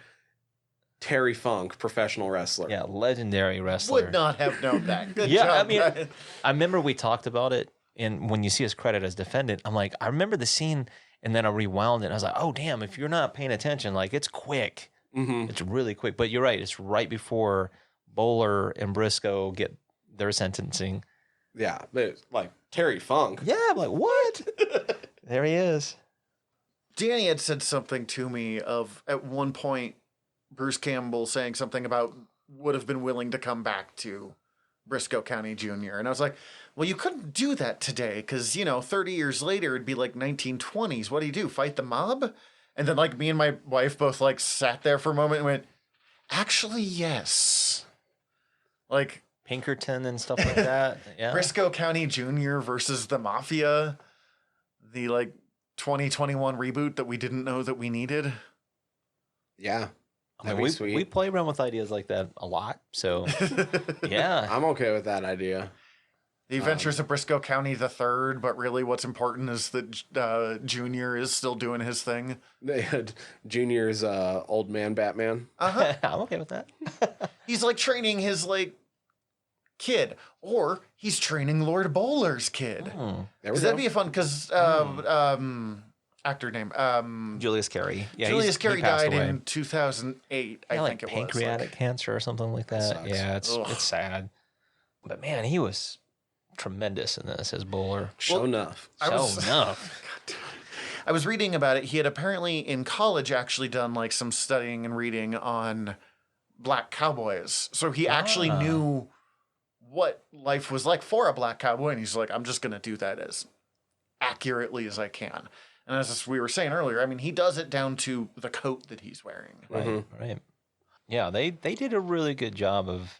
Terry Funk, professional wrestler. Yeah, legendary wrestler. Would not have known that. Good Yeah, job. I mean, Brian. I remember we talked about it, and when you see his credit as defendant, I'm like, I remember the scene, and then I rewound it, and I was like, oh, damn, if you're not paying attention, like, it's quick. It's really quick. But you're right, it's right before Bowler and Brisco get their sentencing. Yeah, but it's like Terry Funk. Yeah, I'm like, what? There he is. Danny had said something to me of at one point Bruce Campbell saying something about would have been willing to come back to Brisco County Jr. And I was like, well, you couldn't do that today because, 30 years later, it'd be like 1920s. What do you do? Fight the mob? And then like me and my wife both like sat there for a moment and went, actually, yes. Like Pinkerton and stuff like that. Yeah. Brisco County Jr. versus the Mafia. the like 2021 reboot that we didn't know that we needed. Yeah. I mean, we play around with ideas like that a lot. So, yeah. I'm okay with that idea. The Adventures of Brisco County the third, but really what's important is that Junior is still doing his thing. They had Junior's old man Batman. Uh-huh. I'm okay with that. He's like training his like kid, or he's training Lord Bowler's kid. Because that'd be a fun, because actor name. Julius Carey. Yeah, Julius Carey died away. in 2008, I think it was. Pancreatic cancer or something like that. Sucks. Yeah, it's sad. But man, he was tremendous in this as Bowler. Show enough. I was reading about it. He had apparently in college actually done like some studying and reading on black cowboys. So he actually knew what life was like for a black cowboy. And he's like, I'm just going to do that as accurately as I can. And as we were saying earlier, I mean, he does it down to the coat that he's wearing. Right. Yeah, they did a really good job of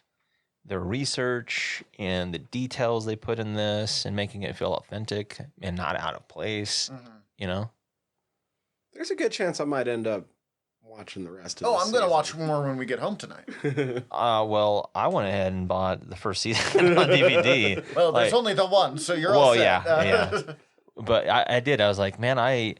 their research and the details they put in this and making it feel authentic and not out of place, you know? There's a good chance I might end up watching the rest of Oh, this I'm going to watch season. more when we get home tonight. Well, I went ahead and bought the first season on DVD. Well, there's Like, only the one, so you're all set. yeah. But I did. I was like, man,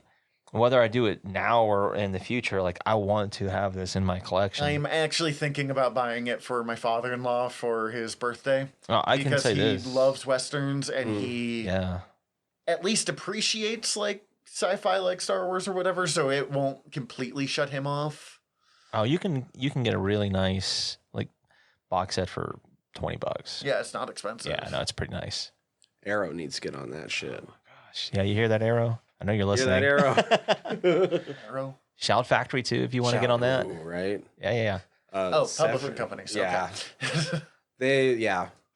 whether I do it now or in the future, like I want to have this in my collection. I'm actually thinking about buying it for my father-in-law for his birthday. I can say this. Because he loves Westerns and he at least appreciates like sci-fi like Star Wars or whatever, so it won't completely shut him off. Oh, you can get a really nice like box set for $20. Yeah, it's not expensive. Yeah, no, it's pretty nice. Arrow needs to get on that shit. Yeah, you hear that, Arrow? I know you're listening. Hear that, Arrow? Arrow. Shout Factory too, if you want to get on that. Ooh, right? Yeah. Publishing companies. Yeah. Okay.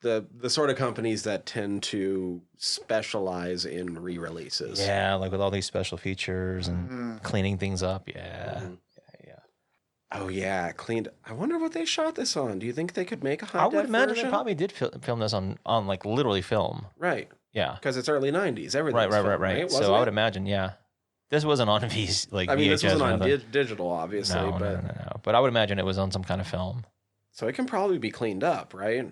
The sort of companies that tend to specialize in re-releases. Yeah, like with all these special features and cleaning things up. Yeah. Oh yeah, cleaned. I wonder what they shot this on. Do you think they could make a high I would def imagine version? they probably did film this on like literally film. Right. Yeah. Because it's early 90s. Everything. Right. So I would imagine, yeah. This wasn't on VHS. I mean, this wasn't on nothing. digital, obviously. No. But I would imagine it was on some kind of film. So it can probably be cleaned up, right?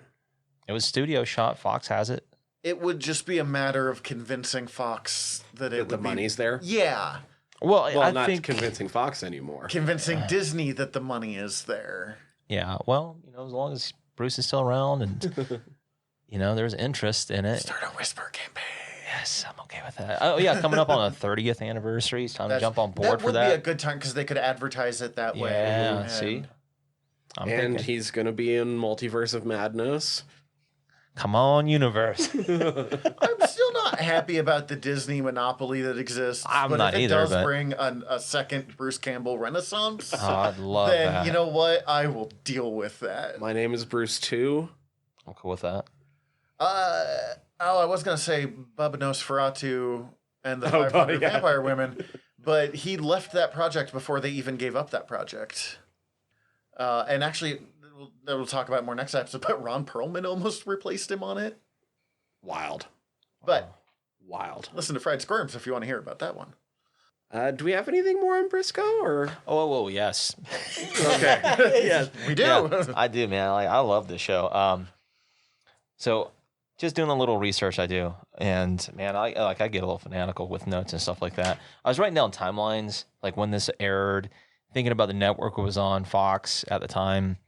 It was studio shot. Fox has it. It would just be a matter of convincing Fox that it would The money's there. Yeah. Well, I not think convincing Fox anymore. Convincing Disney that the money is there. Yeah. Well, as long as Bruce is still around and there's interest in it. Start a whisper campaign. Yes, I'm okay with that. Oh yeah, coming up on the 30th anniversary. It's time to jump on board for that. That would be a good time because they could advertise it that way. Yeah. See. And he's going to be in Multiverse of Madness. Come on, universe. I'm still not happy about the Disney monopoly that exists. I'm but not if it either, does but- bring a second Bruce Campbell renaissance, I'd love then that. you know what? I will deal with that. My name is Bruce 2. I'm cool with that. I was gonna say Bubba Nosferatu and the 500 Vampire Women, but he left that project before they even gave up that project. And actually, we'll talk about it more next episode. But Ron Perlman almost replaced him on it. Wild. But Wild. listen to Frid Squirms if you want to hear about that one. Do we have anything more on Brisco, or? Oh, yes. Okay. Yes, We do. Yeah, I do, man. I love this show. So just doing a little research I do, and man, I get a little fanatical with notes and stuff like that. I was writing down timelines, like when this aired, thinking about the network it was on, Fox at the time,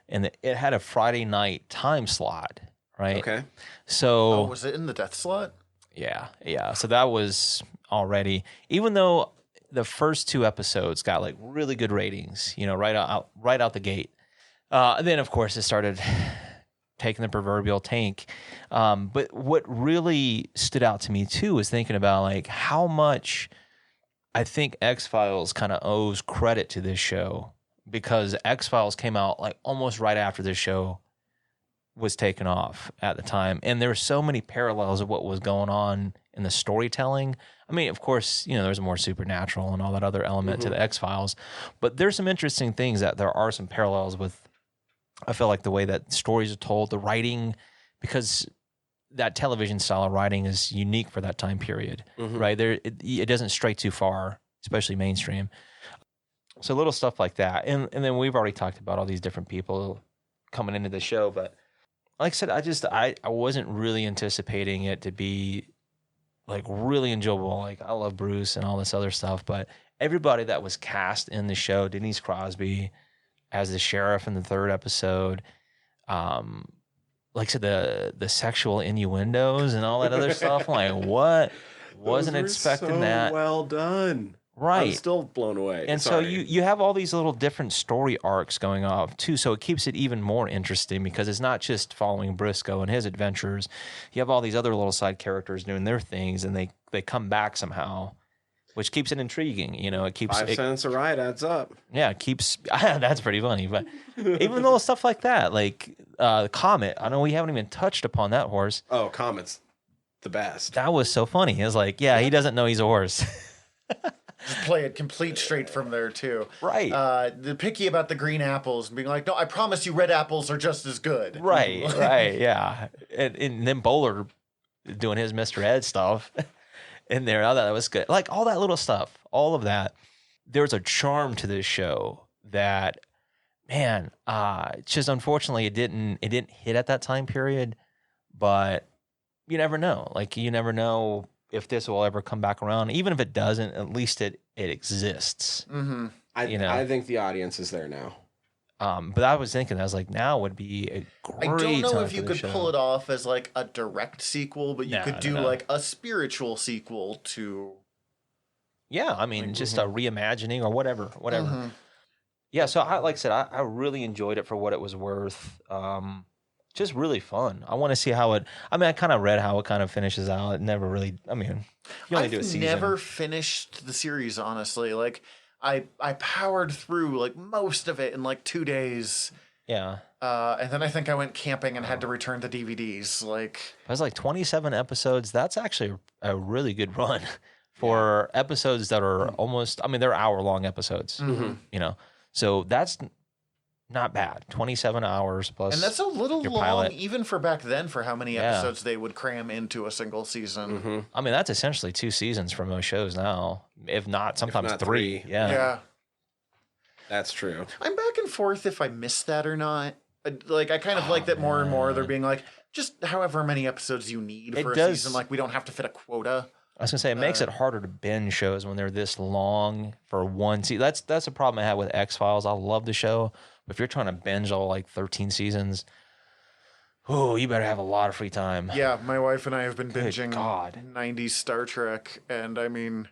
and it had a Friday night time slot, right? Okay. So Was it in the death slot? yeah. So that was already, even though the first 2 episodes got like really good ratings, right out the gate. Then of course it started taking the proverbial tank. But what really stood out to me too is thinking about like how much I think X-Files kind of owes credit to this show, because X-Files came out like almost right after this show was taken off at the time. And there were so many parallels of what was going on in the storytelling. I mean, of course, there's more supernatural and all that other element to the X-Files, but there's some interesting things that there are some parallels with. I feel like the way that stories are told, the writing, because that television style of writing is unique for that time period, right? It doesn't stray too far, especially mainstream. So little stuff like that. And then we've already talked about all these different people coming into the show, but like I said, I wasn't really anticipating it to be like really enjoyable. Like I love Bruce and all this other stuff, but everybody that was cast in the show, Denise Crosby as the sheriff in the 3rd episode, like I said, the sexual innuendos and all that other stuff. I'm like, what? Wasn't expecting that. Well done. Right. I'm still blown away. And so you have all these little different story arcs going off too. So it keeps it even more interesting because it's not just following Brisco and his adventures. You have all these other little side characters doing their things, and they come back somehow, which keeps it intriguing. You know, it keeps 5 cents a ride adds up. Yeah, it keeps that's pretty funny. But even little stuff like that, like Comet. I know we haven't even touched upon that horse. Oh, Comet's the best. That was so funny. It was like, yeah, he doesn't know he's a horse. Just play it complete straight from there too. Right. The picky about the green apples and being like, no, I promise you red apples are just as good. Right, right, yeah. And then Bowler doing his Mr. Ed stuff in there. I thought that was good. Like all that little stuff, all of that. There's a charm to this show that, man, just unfortunately it didn't hit at that time period, but you never know. Like you never know if this will ever come back around. Even if it doesn't, at least it exists. Mm-hmm. I think the audience is there now. But I was thinking, I was like, now would be a great I don't know time if you for could the show. pull it off as like a direct sequel, but you No, could do no. like a spiritual sequel to. Yeah, I mean, just a reimagining or whatever. Mhm. Yeah, so like I said, I really enjoyed it for what it was worth. Just really fun. I want to see how it. I mean, I kind of read how it kind of finishes out. It never really. I mean, you only do a I've season. never finished the series, honestly. Like I powered through like most of it in like 2 days. Yeah. And then I think I went camping and had to return the DVDs. Like It was like 27 episodes. That's actually a really good run for episodes that are almost. I mean, they're hour-long episodes. Mm-hmm. You know, so that's not bad. 27 hours plus. And that's a little your long, pilot. even for back then, for how many Yeah. episodes they would cram into a single season. Mm-hmm. I mean, that's essentially 2 seasons for most shows now, if not sometimes not 3. three. Yeah. That's true. I'm back and forth if I missed that or not. Like, I kind of like that more and more. They're being like, just however many episodes you need It for a does- season. Like, we don't have to fit a quota. I was gonna say it makes it harder to binge shows when they're this long for one season. That's a problem I had with X-Files. I love the show, but if you're trying to binge all like 13 seasons, oh, you better have a lot of free time. Yeah, my wife and I have been Good binging God. 90s Star Trek, and I mean,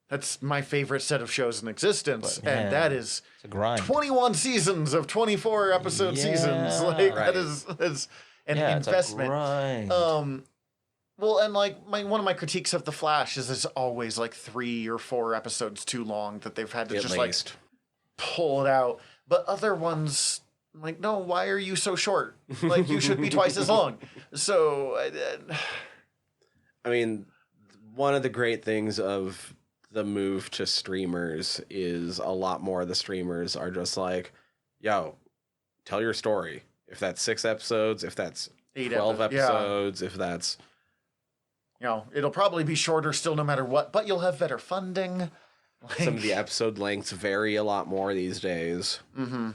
that's my favorite set of shows in existence, But, man, and that is It's a grind. 21 seasons of 24 episode seasons. Like Right. that is an yeah, investment. It's a grind. Well, and like one of my critiques of The Flash is it's always like 3 or 4 episodes too long that they've had to At just least. like pull it out. But other ones, I'm like, no, why are you so short? Like you should be twice as long. So, I mean, one of the great things of the move to streamers is a lot more of the streamers are just like, yo, tell your story. If that's 6 episodes, if that's 12 episodes, if that's... You know, it'll probably be shorter still no matter what, but you'll have better funding. Like, Some of the episode lengths vary a lot more these days. Mm-hmm.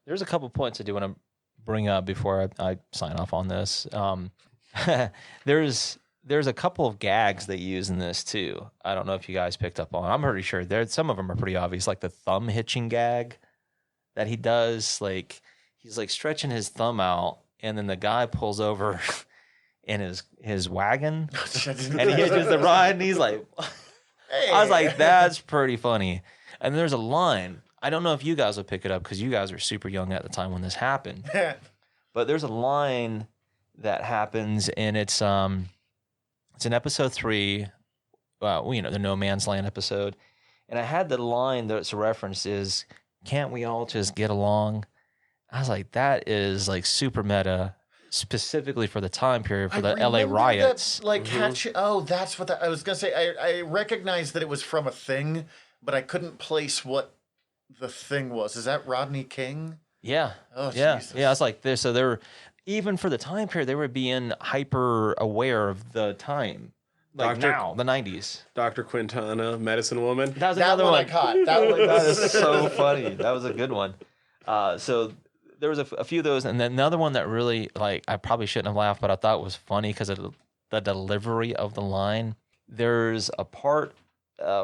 There's a couple points I do want to bring up before I sign off on this. There's a couple of gags they use in this too. I don't know if you guys picked up on. I'm pretty sure some of them are pretty obvious, like the thumb hitching gag that he does. Like he's like stretching his thumb out, and then the guy pulls over in his wagon, and he hitches the ride, and he's like, Hey. I was like, that's pretty funny. And there's a line. I don't know if you guys will pick it up because you guys were super young at the time when this happened. But there's a line that happens, and it's in episode 3. Well, you know, the No Man's Land episode. And I had the line that's referenced is, "Can't we all just get along?" I was like, that is like super meta, specifically for the time period for the LA remember riots. That, like oh, that's what I was gonna say. I recognized that it was from a thing, but I couldn't place what the thing was. Is that Rodney King? Yeah. Oh, yeah. Jesus. Yeah. It's like this. So even for the time period, they were being hyper aware of the time. Like now, the 90s. Dr. Quintana, Medicine Woman. That was another one I caught. That is so funny. That was a good one. So there was a few of those, and then another one that really, like, I probably shouldn't have laughed, but I thought was funny because of the delivery of the line. There's a part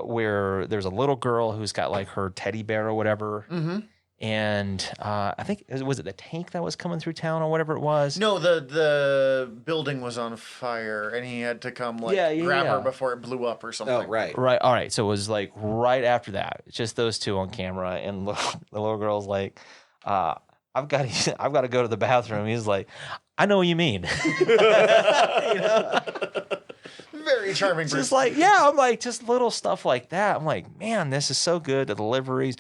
where there's a little girl who's got like her teddy bear or whatever. Mm-hmm. And I think, was it the tank that was coming through town or whatever it was? No, the building was on fire, and he had to come grab her before it blew up or something. Oh, right. Right. All right. So it was like right after that, just those two on camera, and the little girl's like, I've got to go to the bathroom. He's like, I know what you mean. Very charming. Just like, yeah, I'm like, just little stuff like that. I'm like, man, this is so good. The deliveries.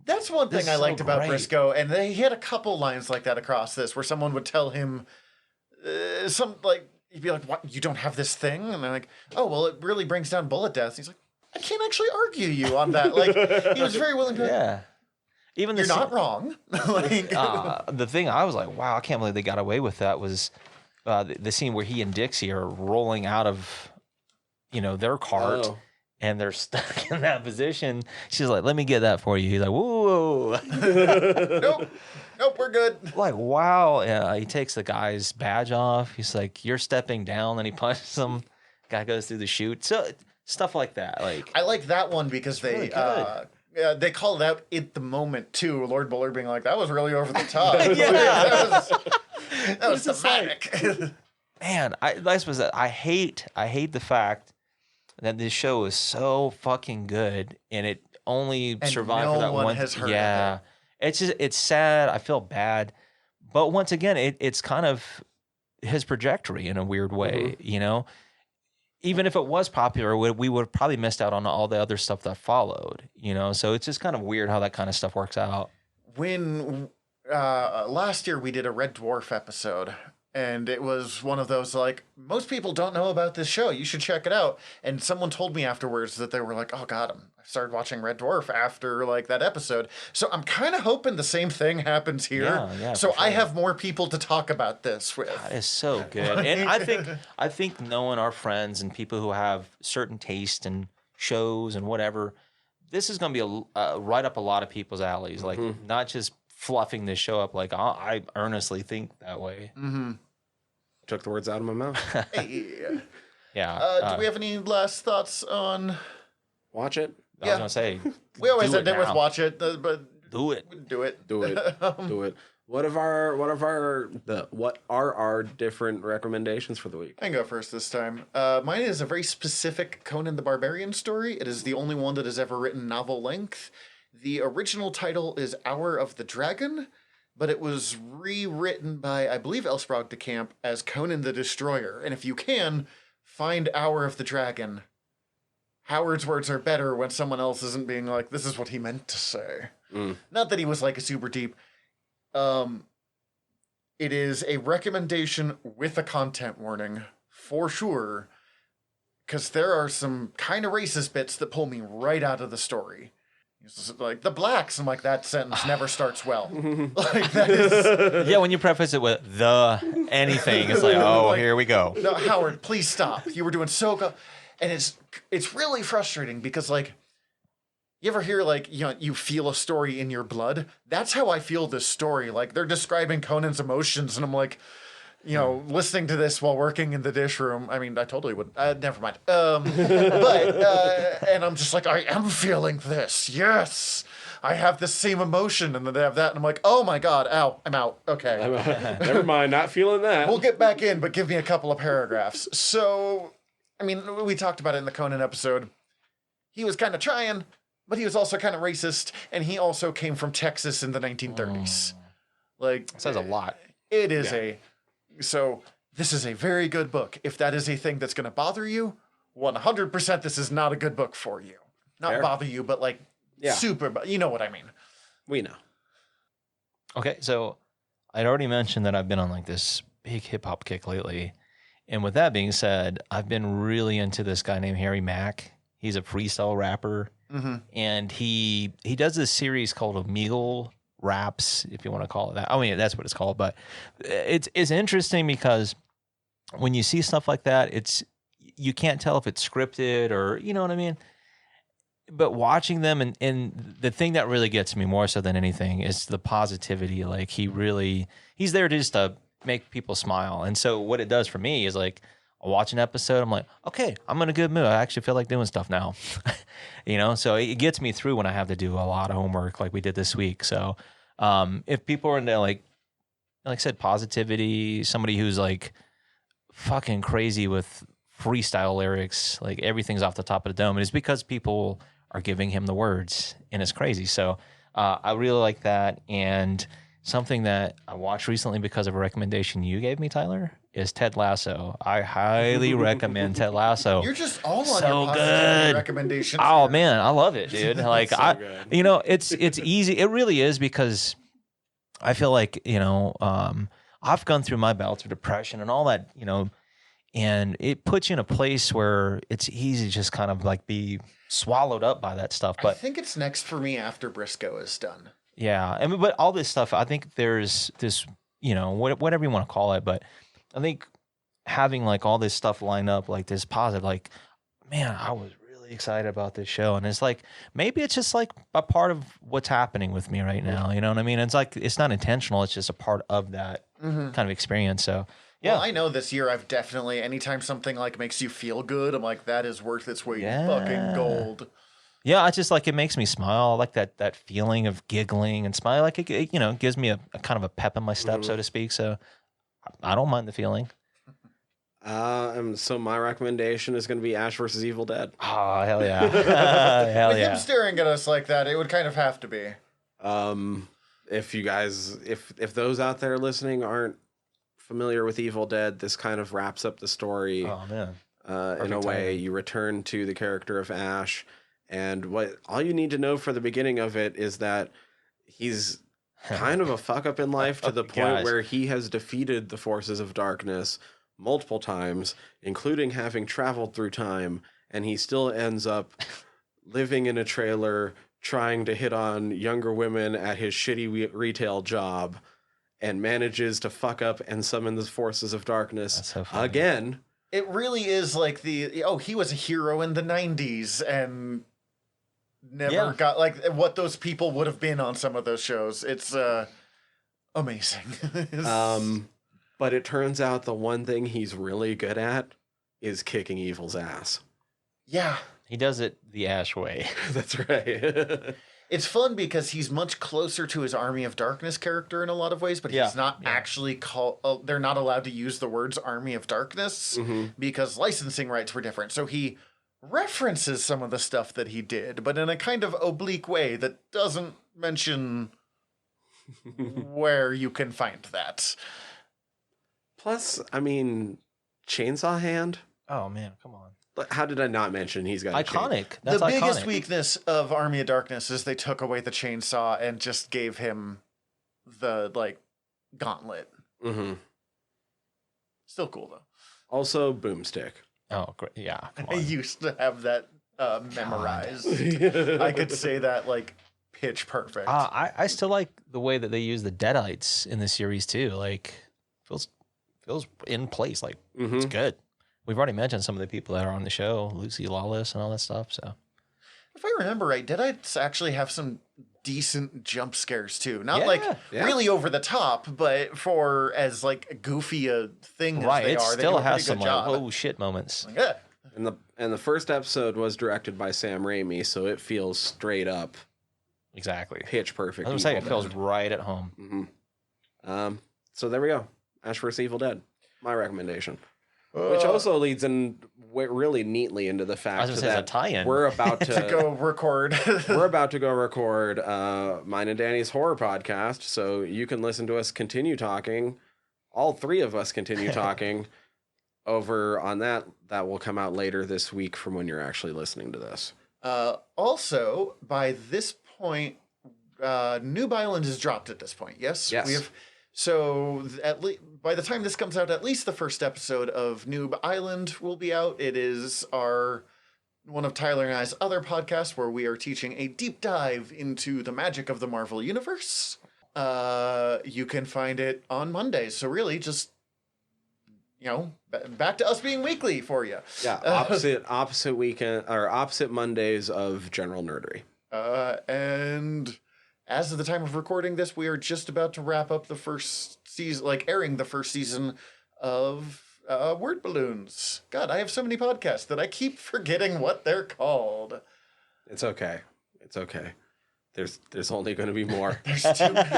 That's one thing I liked about Brisco, and he had a couple lines like that across this, where someone would tell him he'd be like, "What? You don't have this thing?" And they're like, "Oh, well, it really brings down bullet deaths." He's like, "I can't actually argue you on that." Like, he was very willing to. Yeah. Even you're not wrong. The thing I was like, wow, I can't believe they got away with that was the scene where he and Dixie are rolling out of, their cart. Oh. And they're stuck in that position. She's like, let me get that for you. He's like, whoa. Nope, we're good. Like, wow. Yeah, he takes the guy's badge off. He's like, you're stepping down. Then he punches him. Guy goes through the chute. So stuff like that. Like, I like that one because they called it out at the moment, too. Lord Bullard being like, that was really over the top. that was dramatic. Like, man, I hate the fact that this show is so fucking good, and it only survived for that one. Has heard of it. It's sad. I feel bad, but once again, it's kind of his trajectory in a weird way. Mm-hmm. Even if it was popular, we would have probably missed out on all the other stuff that followed. So it's just kind of weird how that kind of stuff works out. When last year we did a Red Dwarf episode. And it was one of those, like, most people don't know about this show. You should check it out. And someone told me afterwards that they were like, oh, God, I started watching Red Dwarf after, like, that episode. So I'm kind of hoping the same thing happens here. Yeah, so I have more people to talk about this with. That is so good. And I think knowing our friends and people who have certain taste in shows and whatever, this is going to be right up a lot of people's alleys. Like, not just fluffing this show up. Like, I earnestly think that way. Mm-hmm. Took the words out of my mouth. Yeah. Do we have any last thoughts on? Watch it. I was gonna say. We always end it with watch it, but do it. Do it. Do it. What are our different recommendations for the week? I can go first this time. Mine is a very specific Conan the Barbarian story. It is the only one that is ever written novel length. The original title is Hour of the Dragon, but it was rewritten by, I believe, Elsbrog de Camp as Conan the Destroyer. And if you can, find Hour of the Dragon. Howard's words are better when someone else isn't being like, this is what he meant to say. Not that he was like a super deep. It is a recommendation with a content warning, for sure, because there are some kind of racist bits that pull me right out of the story. Like, the blacks, I'm like, that sentence never starts well. Like, that is... Yeah, when you preface it with the anything, it's like, oh, like, here we go. No, Howard, please stop. You were doing so good. And it's really frustrating because, like, you ever hear, like, you feel a story in your blood? That's how I feel this story. Like, they're describing Conan's emotions, and I'm like, listening to this while working in the dish room. I mean, I totally would. Never mind. And I'm just like, I am feeling this. Yes. I have the same emotion. And then they have that. And I'm like, oh my God. Ow. I'm out. Okay. Never mind. Not feeling that. We'll get back in, but give me a couple of paragraphs. So, I mean, we talked about it in the Conan episode. He was kind of trying, but he was also kind of racist. And he also came from Texas in the 1930s. Like, that says a lot. It is So this is a very good book. If that is a thing that's going to bother you, 100% this is not a good book for you. Not Fair. Bother you, but like super, you know what I mean. We know. Okay, so I'd already mentioned that I've been on like this big hip hop kick lately. And with that being said, I've been really into this guy named Harry Mack. He's a freestyle rapper. Mm-hmm. And he does this series called Omegle raps, if you want to call it that. I mean, that's what it's called, but it's interesting because when you see stuff like that, you can't tell if it's scripted or, you know what I mean? But watching them and the thing that really gets me more so than anything is the positivity. Like he's there just to make people smile. And so what it does for me is like, I'll watch an episode, I'm like, okay, I'm in a good mood. I actually feel like doing stuff now. So it gets me through when I have to do a lot of homework like we did this week. So if people are into like I said, positivity, somebody who's like fucking crazy with freestyle lyrics, like everything's off the top of the dome, and it's because people are giving him the words, and it's crazy. So I really like that. And something that I watched recently because of a recommendation you gave me, Tyler, is Ted Lasso. I highly recommend Ted Lasso. You're just all on So your positivity good. recommendations. Oh here. man, I love it, dude. Like it's easy. It really is, because I feel like, I've gone through my bouts of depression and all that, and it puts you in a place where it's easy to just kind of like be swallowed up by that stuff. But I think it's next for me after Brisco is done. yeah, I mean, but all this stuff, I think there's this, whatever you want to call it, but I think having like all this stuff lined up, like this positive, like, man, I was really excited about this show. And it's like, maybe it's just like a part of what's happening with me right now. You know what I mean? It's like, it's not intentional. It's just a part of that kind of experience. So yeah. Well, I know this year I've definitely, anytime something like makes you feel good, I'm like, that is worth its weight in fucking gold. Yeah, it's just like, it makes me smile. I like that feeling of giggling and smile. Like it gives me a kind of a pep in my step, so to speak. So I don't mind the feeling. So my recommendation is going to be Ash vs. Evil Dead. Oh, hell yeah. Hell With yeah. him staring at us like that, it would kind of have to be. If you guys, if those out there listening aren't familiar with Evil Dead, this kind of wraps up the story. Oh, man. In a way, you return to the character of Ash, and all you need to know for the beginning of it is that he's kind of a fuck up in life to the point where he has defeated the forces of darkness multiple times, including having traveled through time, and he still ends up living in a trailer trying to hit on younger women at his shitty retail job, and manages to fuck up and summon the forces of darkness again. It really is like he was a hero in the 90s and never got like what those people would have been on some of those shows. It's amazing. But it turns out the one thing he's really good at is kicking evil's ass. Yeah. He does it the Ash way. That's right. It's fun because he's much closer to his Army of Darkness character in a lot of ways, but he's not actually called... they're not allowed to use the words Army of Darkness because licensing rights were different. So he references some of the stuff that he did, but in a kind of oblique way that doesn't mention where you can find that. Plus, I mean, Chainsaw Hand? Oh, man, come on. How did I not mention he's got iconic? The biggest weakness of Army of Darkness is they took away the chainsaw and just gave him the gauntlet. Mm-hmm. Still cool though. Also, Boomstick. Oh, great! Yeah, I used to have that memorized. I could say that like pitch perfect. I still like the way that they use the Deadites in the series too. Like feels in place. Like it's good. We've already mentioned some of the people that are on the show, Lucy Lawless and all that stuff. So, if I remember right, Deadites actually have some decent jump scares too. Not really over the top, but for as like goofy a thing as they it are, still they do a has some like oh shit moments. And the first episode was directed by Sam Raimi, so it feels straight up, exactly pitch perfect. I was saying it feels right at home. So there we go. Ash vs. Evil Dead, my recommendation. Which also leads in really neatly into the fact that tie-in. We're about to go record. We're about to go record mine and Danny's horror podcast, so you can listen to us continue talking. All three of us continue talking over on that. That will come out later this week from when you're actually listening to this. Also, by this point, Noob Island is dropped at this point. Yes. So by the time this comes out, at least the first episode of Noob Island will be out. It is one of Tyler and I's other podcasts where we are teaching a deep dive into the magic of the Marvel Universe. you can find it on Mondays. So really just, back to us being weekly for you. Yeah, opposite weekend or opposite Mondays of general nerdery. And as of the time of recording this, we are just about to wrap up the first season, airing the first season of Word Balloons. God, I have so many podcasts that I keep forgetting what they're called. It's okay. There's only going to be more. There's too many.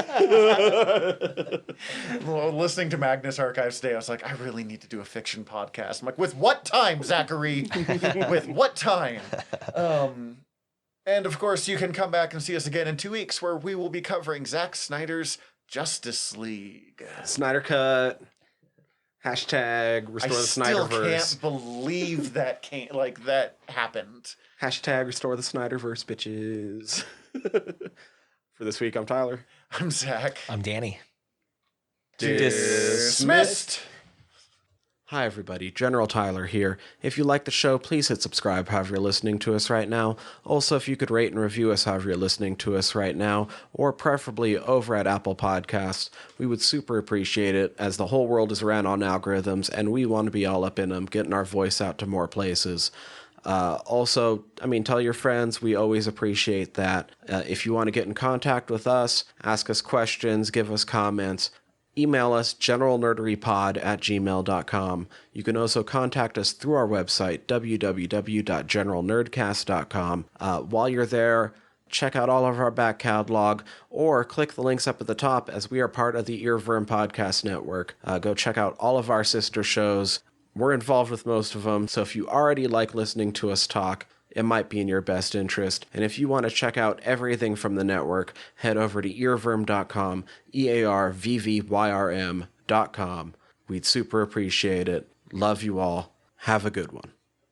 Well, listening to Magnus Archives today, I was like, I really need to do a fiction podcast. I'm like, with what time, Zachary? With what time? And of course, you can come back and see us again in 2 weeks, where we will be covering Zack Snyder's Justice League. Snyder Cut. Hashtag Restore the Snyderverse. I still can't believe that that happened. Hashtag Restore the Snyderverse, bitches. For this week, I'm Tyler. I'm Zach. I'm Danny. Dismissed. Hi, everybody. General Tyler here. If you like the show, please hit subscribe however you're listening to us right now. Also, if you could rate and review us however you're listening to us right now, or preferably over at Apple Podcasts, we would super appreciate it, as the whole world is ran on algorithms, and we want to be all up in them, getting our voice out to more places. Also, tell your friends. We always appreciate that. If you want to get in contact with us, ask us questions, give us comments, email us generalnerderypod@gmail.com. You can also contact us through our website, www.generalnerdcast.com. While you're there, check out all of our back catalog, or click the links up at the top, as we are part of the earVVyrm Podcast Network. Go check out all of our sister shows. We're involved with most of them, so if you already like listening to us talk, it might be in your best interest. And if you want to check out everything from the network, head over to earVVyrm.com, earVVyrm.com. We'd super appreciate it. Love you all. Have a good one.